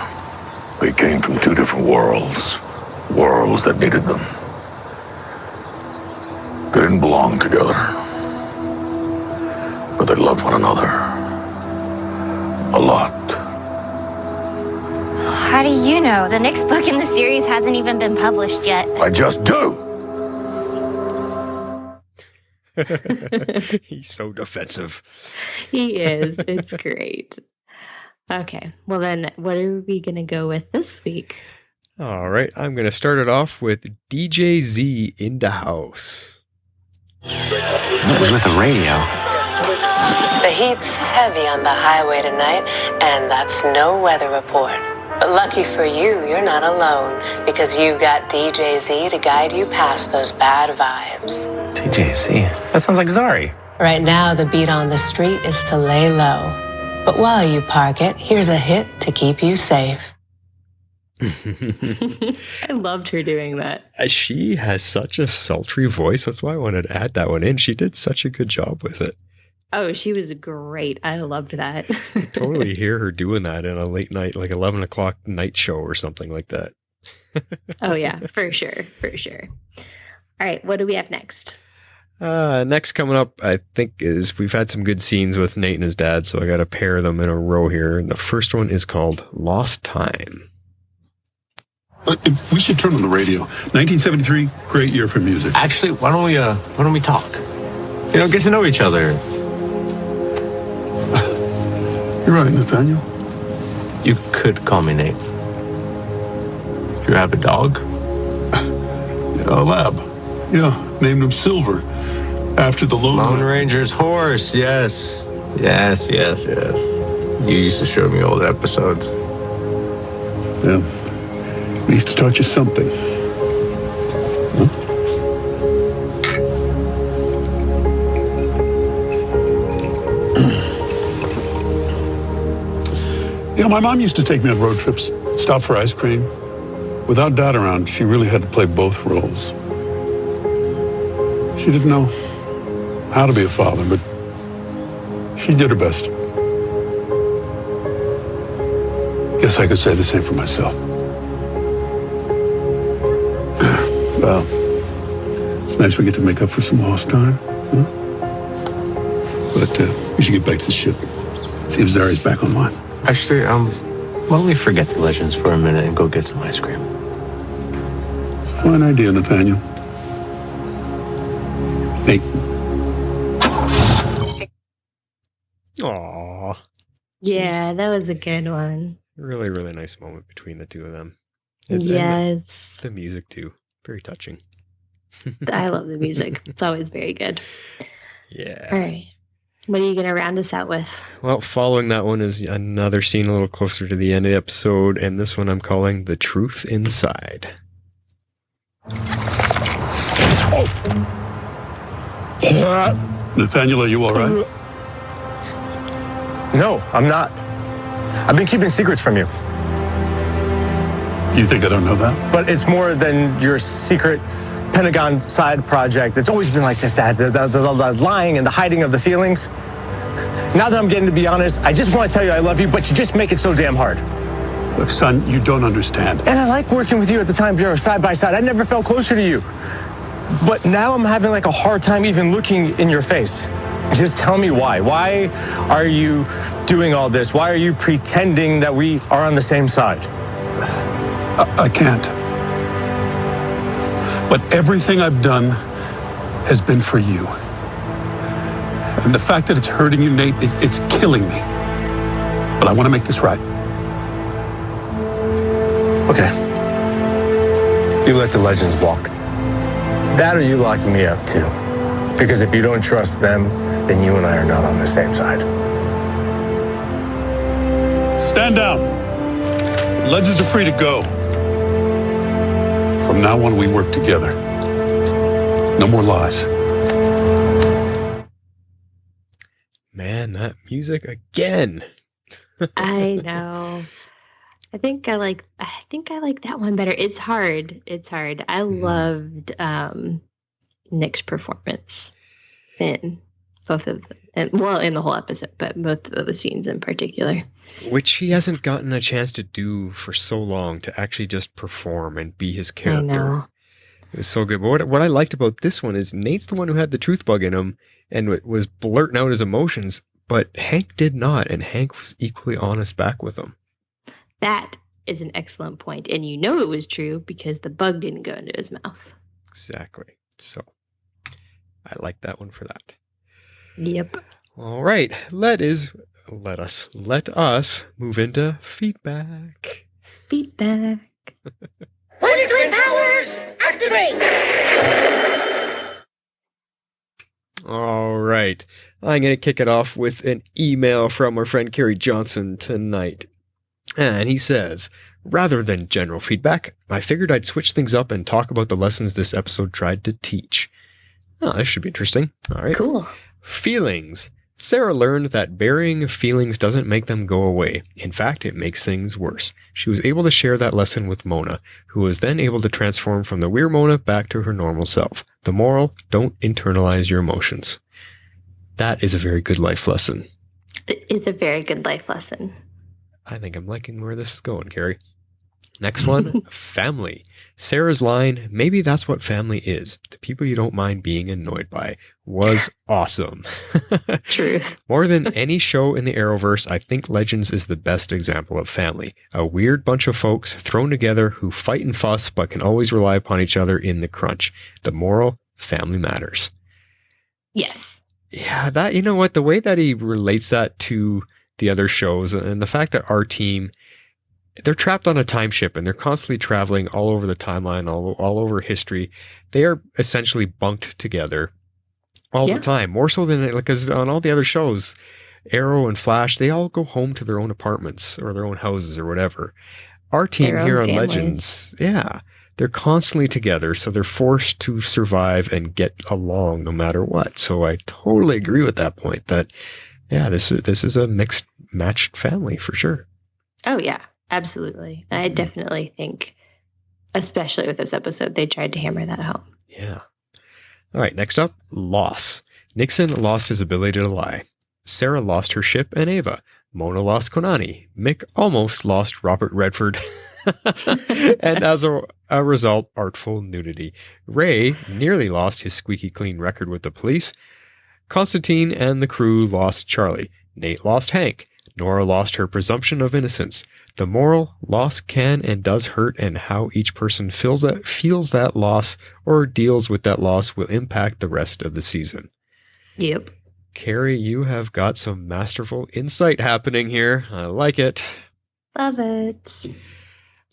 They came from 2 different worlds. Worlds that needed them. They didn't belong together. But they loved one another. A lot. How do you know? The next book in the series hasn't even been published yet. I just do! He's so defensive. He is. It's great. Okay. Well, then, what are we going to go with this week? All right. I'm going to start it off with DJ Z in the house. It was with the radio. The heat's heavy on the highway tonight, and that's no weather report. But lucky for you, you're not alone, because you've got DJ Z to guide you past those bad vibes. DJ Z? That sounds like Zari. Right now, the beat on the street is to lay low. But while you park it, here's a hit to keep you safe. I loved her doing that. She has such a sultry voice. That's why I wanted to add that one in. She did such a good job with it. Oh, she was great. I loved that. Totally hear her doing that in a late night, like 11 o'clock night show or something like that. Oh, yeah, for sure. For sure. All right. What do we have next? Next coming up, I think, is we've had some good scenes with Nate and his dad, so I got to pair them in a row here. And the first one is called Lost Time. We should turn on the radio. 1973, great year for music. Actually, why don't we talk? You know, get to know each other. You're right, Nathaniel. You could call me Nate. Do you have a dog? A lab. Yeah, named him Silver. After the Lone Ranger's horse, yes. Yes. You used to show me old episodes. Yeah. At least to taught you something. Huh? You know, my mom used to take me on road trips, stop for ice cream. Without Dad around, she really had to play both roles. She didn't know how to be a father, but she did her best. Guess I could say the same for myself. Well, it's nice we get to make up for some lost time. Huh? But we should get back to the ship. See if Zari's back online. Actually, why don't we forget the legends for a minute and go get some ice cream? Fine idea, Nathaniel. Hey. Aww. Yeah, that was a good one. Really, really nice moment between the two of them. And Yes. the music, too. Very touching. I love the music. It's always very good. Yeah. All right. What are you going to round us out with? Well, following that one is another scene a little closer to the end of the episode, and this one I'm calling The Truth Inside. Nathaniel, are you all right? No, I'm not. I've been keeping secrets from you. You think I don't know that? But it's more than your secret Pentagon side project. It's always been like this, Dad. The lying and the hiding of the feelings. Now that I'm getting to be honest, I just want to tell you I love you, but you just make it so damn hard. Look, son, you don't understand. And I like working with you at the time, Bureau, side by side. I never felt closer to you. But now I'm having like a hard time even looking in your face. Just tell me why. Why are you doing all this? Why are you pretending that we are on the same side? I can't. But everything I've done has been for you. And the fact that it's hurting you, Nate, it's killing me. But I want to make this right. Okay. You let the legends walk. That or you lock me up too. Because if you don't trust them, then you and I are not on the same side. Stand down. Legends are free to go. From now on, we work together. No more lies. Man, that music again. I know. I think I like that one better. It's hard. I loved Nick's performance in both of them. And, well, in the whole episode, but both of the scenes in particular. Which he hasn't gotten a chance to do for so long, to actually just perform and be his character. I know. It was so good. But what I liked about this one is Nate's the one who had the truth bug in him and was blurting out his emotions, but Hank did not, and Hank was equally honest back with him. That is an excellent point, and you know it was true because the bug didn't go into his mouth. Exactly. So I like that one for that. Yep. All right. Let us move into feedback. Monitoring powers activate. All right. I'm going to kick it off with an email from our friend Kerry Johnson tonight. And he says, rather than general feedback, I figured I'd switch things up and talk about the lessons this episode tried to teach. Oh, this should be interesting. All right. Cool. Feelings. Sara learned that burying feelings doesn't make them go away. In fact, it makes things worse. She was able to share that lesson with Mona, who was then able to transform from the weird Mona back to her normal self. The moral, don't internalize your emotions. That is a very good life lesson. It's a very good life lesson. I think I'm liking where this is going, Carrie. Next one, family. Sarah's line, maybe that's what family is. The people you don't mind being annoyed by, was awesome. Truth. More than any show in the Arrowverse, I think Legends is the best example of family. A weird bunch of folks thrown together who fight and fuss but can always rely upon each other in the crunch. The moral, family matters. Yes. Yeah, that, you know what, the way that he relates that to the other shows and the fact that our team, they're trapped on a time ship and they're constantly traveling all over the timeline, all over history. They are essentially bunked together all the time, more so than, because on all the other shows, Arrow and Flash, they all go home to their own apartments or their own houses or whatever. Our team here on Legends, they're constantly together, so they're forced to survive and get along no matter what. So I totally agree with that point that, this is a mixed matched family for sure. Oh yeah, absolutely. I definitely think, especially with this episode, they tried to hammer that home. Yeah. All right, next up, loss. Nixon lost his ability to lie. Sara lost her ship and Ava. Mona lost Konani. Mick almost lost Robert Redford. And as a result, artful nudity. Ray nearly lost his squeaky clean record with the police. Constantine and the crew lost Charlie. Nate lost Hank. Nora lost her presumption of innocence. The moral, loss can and does hurt, and how each person feels that loss or deals with that loss will impact the rest of the season. Yep. Carrie, you have got some masterful insight happening here. I like it. Love it.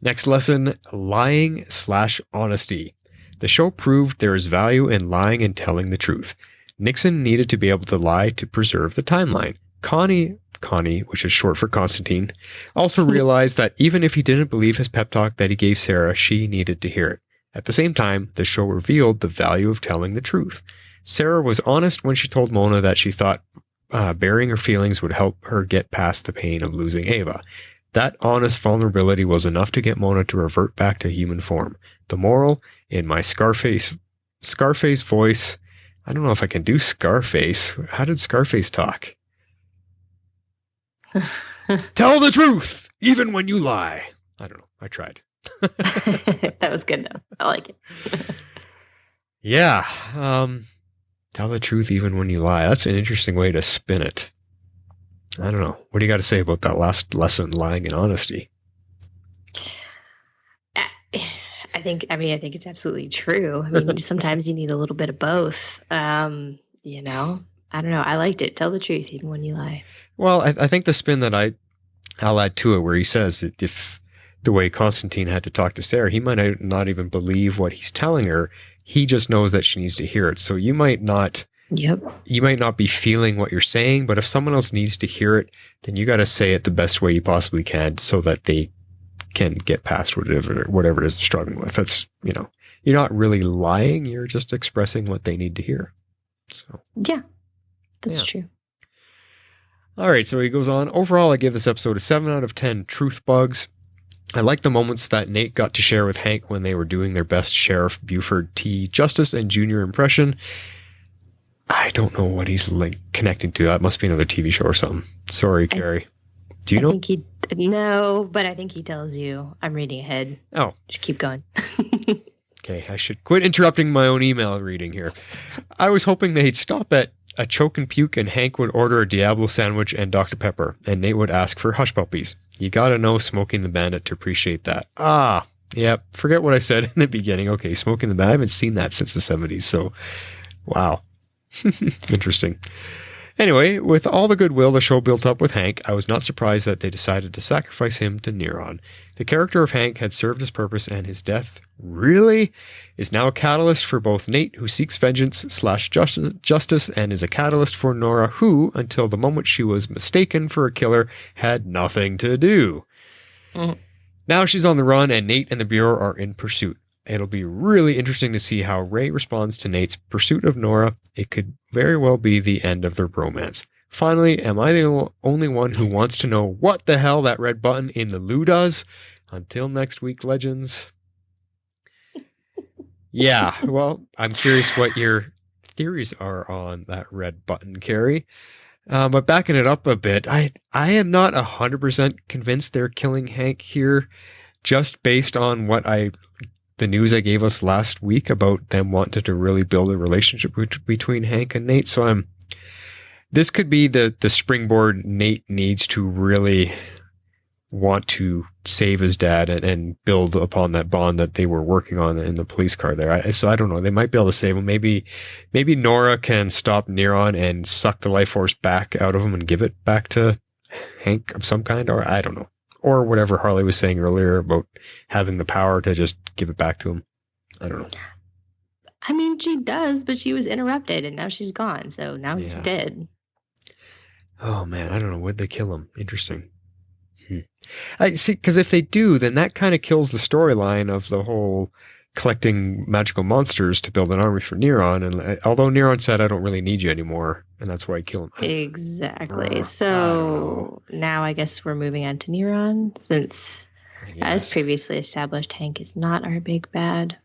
Next lesson, lying/honesty. The show proved there is value in lying and telling the truth. Nixon needed to be able to lie to preserve the timeline. Connie, which is short for Constantine, also realized that even if he didn't believe his pep talk that he gave Sara, she needed to hear it. At the same time, the show revealed the value of telling the truth. Sara was honest when she told Mona that she thought burying her feelings would help her get past the pain of losing Ava. That honest vulnerability was enough to get Mona to revert back to human form. The moral, in my Scarface voice, I don't know if I can do Scarface. How did Scarface talk? Tell the truth, even when you lie. I don't know. I tried. That was good though. I like it. Yeah. Tell the truth even when you lie. That's an interesting way to spin it. I don't know. What do you got to say about that last lesson, lying and honesty? I think it's absolutely true. I mean, sometimes you need a little bit of both. You know, I don't know. I liked it. Tell the truth even when you lie. Well, I think the spin that I'll add to it, where he says that if the way Constantine had to talk to Sara, he might not even believe what he's telling her. He just knows that she needs to hear it. So you might not. Yep. You might not be feeling what you're saying, but if someone else needs to hear it, then you got to say it the best way you possibly can so that they can get past whatever it is they're struggling with. That's, you're not really lying. You're just expressing what they need to hear. So yeah, that's true. All right. So he goes on. Overall, I give this episode a 7 out of 10 truth bugs. I like the moments that Nate got to share with Hank when they were doing their best Sheriff Buford T. Justice and Junior impression. I don't know what he's connecting to. That must be another TV show or something. Sorry, Carrie. Do you know? But I think he tells you. I'm reading ahead. Oh. Just keep going. Okay, I should quit interrupting my own email reading here. I was hoping they'd stop at a choke and puke and Hank would order a Diablo sandwich and Dr. Pepper, and Nate would ask for hush puppies. You gotta know Smoking the Bandit to appreciate that. Yeah, forget what I said in the beginning. Okay, Smoking the Bandit. I haven't seen that since the 70s, so wow. Interesting. Anyway, with all the goodwill the show built up with Hank, I was not surprised that they decided to sacrifice him to Neron. The character of Hank had served his purpose, and his death, really, is now a catalyst for both Nate, who seeks vengeance/justice, and is a catalyst for Nora, who, until the moment she was mistaken for a killer, had nothing to do. Now she's on the run, and Nate and the Bureau are in pursuit. It'll be really interesting to see how Ray responds to Nate's pursuit of Nora. It could very well be the end of their romance. Finally, am I the only one who wants to know what the hell that red button in the loo does? Until next week, legends. Yeah, well, I'm curious what your theories are on that red button, Carrie. But backing it up a bit, I am not 100% convinced they're killing Hank here, just based on the news I gave us last week about them wanting to really build a relationship between Hank and Nate. So this could be the springboard Nate needs to really want to save his dad and build upon that bond that they were working on in the police car there. So I don't know. They might be able to save him. Maybe Nora can stop Neron and suck the life force back out of him and give it back to Hank of some kind, or I don't know. Or whatever Harley was saying earlier about having the power to just give it back to him. I don't know. I mean, she does, but she was interrupted and now she's gone. So now he's dead. Oh, man. I don't know. Would they kill him? Interesting. I see, because if they do, then that kind of kills the storyline of the whole collecting magical monsters to build an army for Neron. And although Neron said, I don't really need you anymore, and that's why I kill him. Exactly. So now I guess we're moving on to Neron, since as previously established, Hank is not our big bad.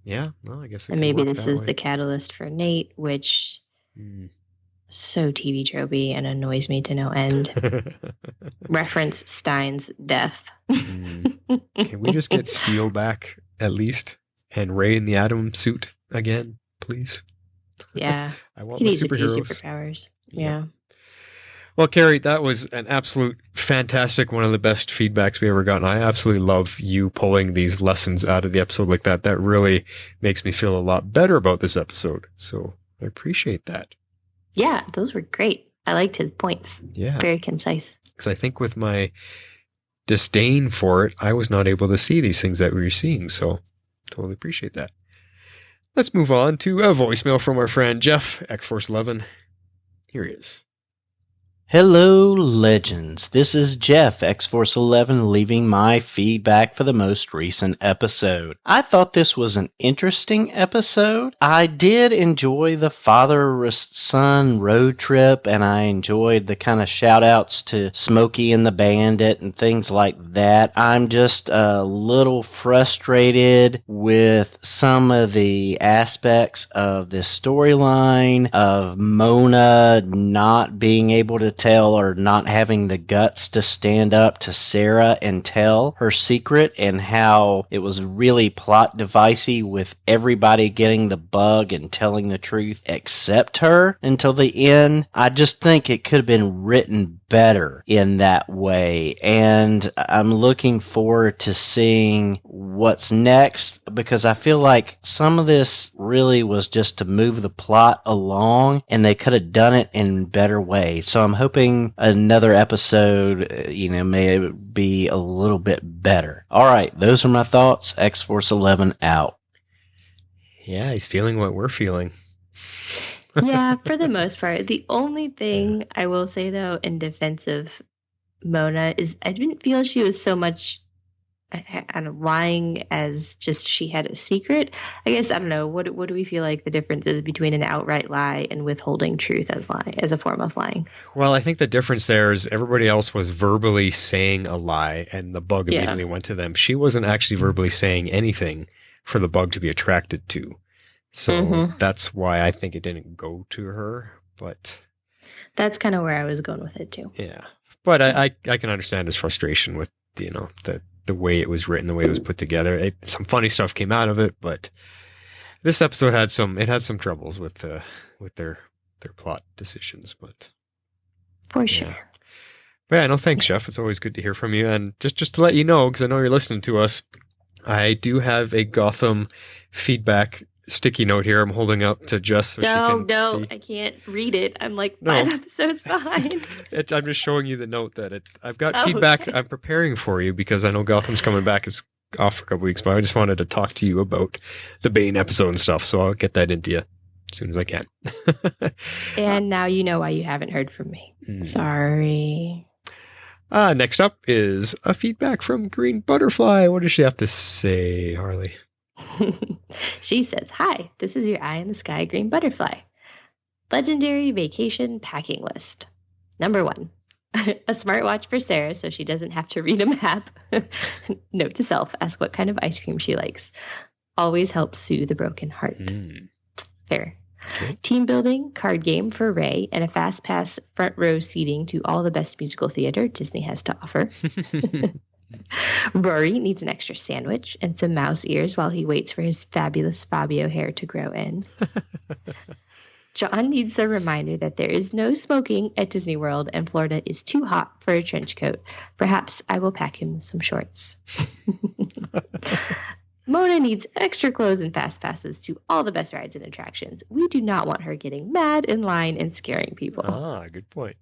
Yeah, well, I guess it and maybe this is the catalyst for Nate, which so TV tropey and annoys me to no end. Reference Stein's death. Can we just get Steel back at least? And Ray in the Atom suit again, please? Yeah. I want He my needs a few superheroes. superpowers. Yeah. Well, Carrie, that was an absolute fantastic, one of the best feedbacks we ever got. And I absolutely love you pulling these lessons out of the episode like that. That really makes me feel a lot better about this episode. So I appreciate that. Yeah, those were great. I liked his points. Yeah. Very concise. Because I think with my disdain for it, I was not able to see these things that we were seeing. So totally appreciate that. Let's move on to a voicemail from our friend Jeff, X-Force 11. Here he is. Hello, legends. This is Jeff, X-Force 11, leaving my feedback for the most recent episode. I thought this was an interesting episode. I did enjoy the father-son road trip, and I enjoyed the kind of shout-outs to Smokey and the Bandit and things like that. I'm just a little frustrated with some of the aspects of this storyline, of Mona not being able to tell or not having the guts to stand up to Sara and tell her secret, and how it was really plot devicey with everybody getting the bug and telling the truth except her until the end. I just think it could have been written better in that way, and I'm looking forward to seeing what's next, because I feel like some of this really was just to move the plot along, and they could have done it in better ways. So I'm hoping another episode, may be a little bit better. All right, those are my thoughts. X-Force 11 out. Yeah, he's feeling what we're feeling. Yeah, for the most part. The only thing I will say, though, in defense of Mona is I didn't feel she was so much lying as just she had a secret. I guess, I don't know, what do we feel like the difference is between an outright lie and withholding truth as a form of lying? Well, I think the difference there is everybody else was verbally saying a lie, and the bug immediately went to them. She wasn't actually verbally saying anything for the bug to be attracted to. So that's why I think it didn't go to her, but... That's kind of where I was going with it, too. Yeah. But I can understand his frustration with, the way it was written, the way it was put together. Some funny stuff came out of it, but this episode had some troubles with their plot decisions, but... For sure. But yeah, no, thanks, Jeff. It's always good to hear from you. And just to let you know, because I know you're listening to us, I do have a Gotham feedback sticky note here I'm holding up to Jess so she can see. I can't read it. I'm like 5 episodes behind. I'm just showing you the note that I've got feedback I'm preparing for you, because I know Gotham's coming back. It's off for a couple weeks, but I just wanted to talk to you about the Bane episode and stuff, so I'll get that into you as soon as I can. And now you know why you haven't heard from me. Sorry. Next up is a feedback from Green Butterfly. What does she have to say, Harley? She says, "Hi, this is your eye in the sky green butterfly. Legendary vacation packing list. Number 1, a smartwatch for Sara so she doesn't have to read a map. Note to self, ask what kind of ice cream she likes. Always helps soothe the broken heart." Fair. Okay. Team building card game for Ray, and a fast pass front row seating to all the best musical theater Disney has to offer. Rory needs an extra sandwich and some mouse ears while he waits for his fabulous Fabio hair to grow in. John needs a reminder that there is no smoking at Disney World and Florida is too hot for a trench coat. Perhaps I will pack him some shorts. Mona needs extra clothes and fast passes to all the best rides and attractions. We do not want her getting mad in line and scaring people. Good point.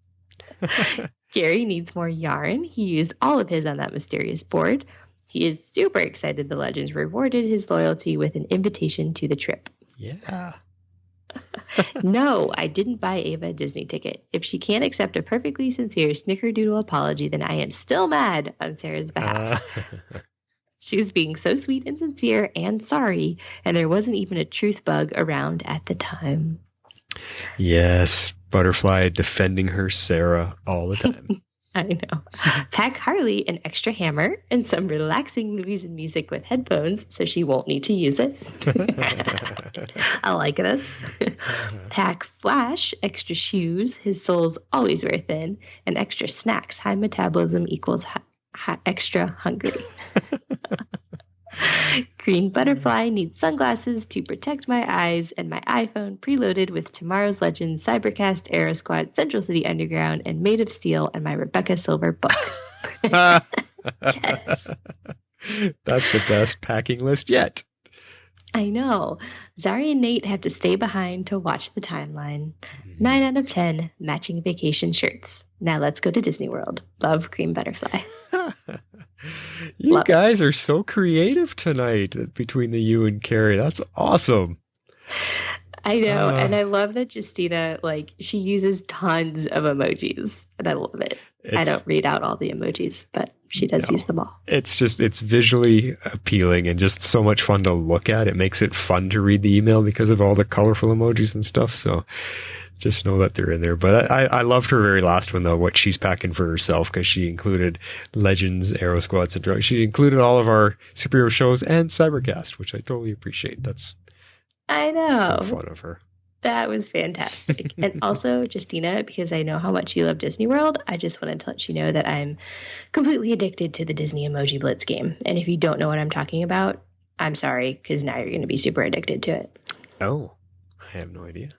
Gary needs more yarn. He used all of his on that mysterious board. He is super excited the Legends rewarded his loyalty with an invitation to the trip. Yeah. No, I didn't buy Ava a Disney ticket. If she can't accept a perfectly sincere snickerdoodle apology, then I am still mad on Sarah's behalf. She was being so sweet and sincere and sorry, and there wasn't even a truth bug around at the time. Yes, Butterfly defending her Sara all the time. I know. Pack Harley an extra hammer and some relaxing movies and music with headphones so she won't need to use it. I like this. Pack Flash extra shoes, his soles always wear thin, and extra snacks. High metabolism equals extra hungry. Green butterfly needs sunglasses to protect my eyes, and my iPhone preloaded with Tomorrow's Legends, Cybercast, Aero Squad, Central City Underground, and Made of Steel, and my Rebecca Silver book. Yes. That's the best packing list yet. I know. Zari and Nate have to stay behind to watch the timeline. 9 out of 10 matching vacation shirts. Now let's go to Disney World. Love Green Butterfly. You Love guys are so creative tonight between the you and Carrie. That's awesome. I know. And I love that Justina, like, she uses tons of emojis. And I love it. I don't read out all the emojis, but she does use them all. It's visually appealing and just so much fun to look at. It makes it fun to read the email because of all the colorful emojis and stuff. So just know that they're in there. But I loved her very last one, though, what she's packing for herself, because she included Legends, Aero Squads, and Drugs. She included all of our superhero shows and Cybercast, which I totally appreciate. I know. So fun of her. That was fantastic. And also, Justina, because I know how much you love Disney World, I just wanted to let you know that I'm completely addicted to the Disney Emoji Blitz game. And if you don't know what I'm talking about, I'm sorry, because now you're going to be super addicted to it. Oh, I have no idea.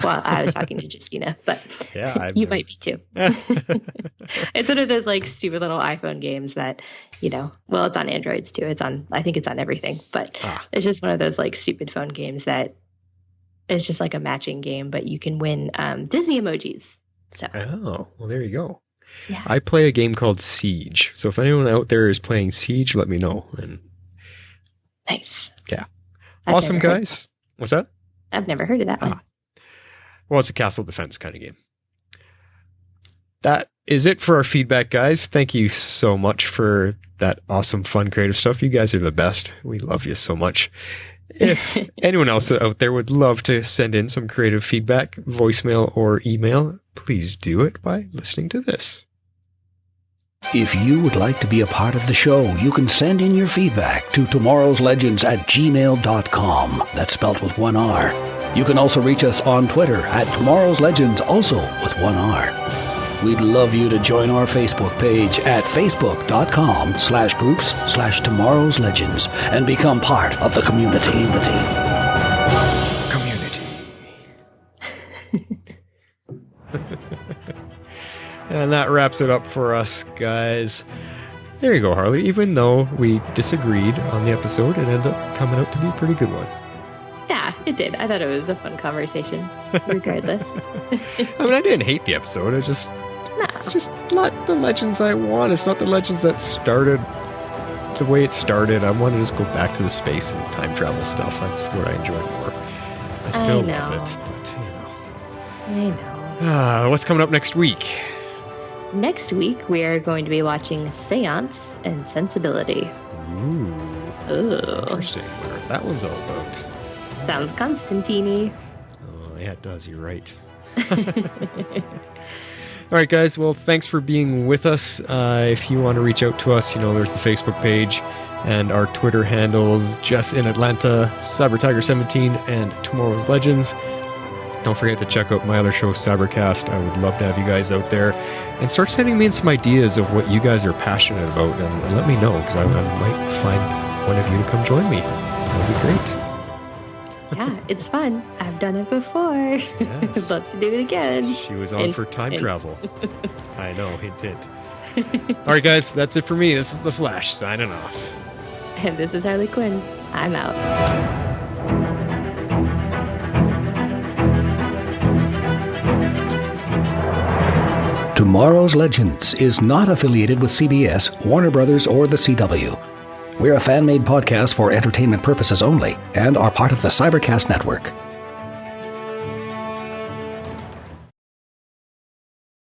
Well, I was talking to Justina, but yeah, you might be too. It's one of those like stupid little iPhone games that, well, it's on Androids too. I think it's on everything, but it's just one of those like stupid phone games that it's just like a matching game, but you can win Disney emojis. So. Oh, well, there you go. Yeah. I play a game called Siege. So if anyone out there is playing Siege, let me know. And nice. Yeah. Awesome, guys. What's that? I've never heard of that one. Well, it's a castle defense kind of game. That is it for our feedback, guys. Thank you so much for that awesome, fun, creative stuff. You guys are the best. We love you so much. If anyone else out there would love to send in some creative feedback, voicemail or email, please do it by listening to this. If you would like to be a part of the show, you can send in your feedback to tomorrowslegends@gmail.com. That's spelled with one R. You can also reach us on Twitter at Tomorrow's Legends, also with one R. We'd love you to join our Facebook page at facebook.com/groups/Tomorrow's Legends and become part of the community. And that wraps it up for us, guys. There you go, Harley. Even though we disagreed on the episode, it ended up coming out to be a pretty good one. Yeah, it did. I thought it was a fun conversation, regardless. I mean, I didn't hate the episode. It's just not the Legends I want. It's not the Legends that started the way it started. I want to just go back to the space and time travel stuff. That's what I enjoy more. I still love it, but I know. What's coming up next week? Next week, we are going to be watching Seance and Sensibility. Ooh. Interesting. Where that one's all about. Sounds Constantine-y. Oh, yeah, it does. You're right. All right, guys. Well, thanks for being with us. If you want to reach out to us, there's the Facebook page and our Twitter handles, Jess in Atlanta, CyberTiger17, and Tomorrow's Legends. Don't forget to check out my other show, Cybercast. I would love to have you guys out there. And start sending me in some ideas of what you guys are passionate about, and let me know, because I might find one of you to come join me. That would be great. Yeah, it's fun. I've done it before. Yes. I'd love to do it again. She was on for time travel. I know, hint, hint. All right, guys, that's it for me. This is The Flash, signing off. And this is Harley Quinn. I'm out. Tomorrow's Legends is not affiliated with CBS, Warner Brothers, or the CW. We're a fan-made podcast for entertainment purposes only and are part of the Cybercast Network.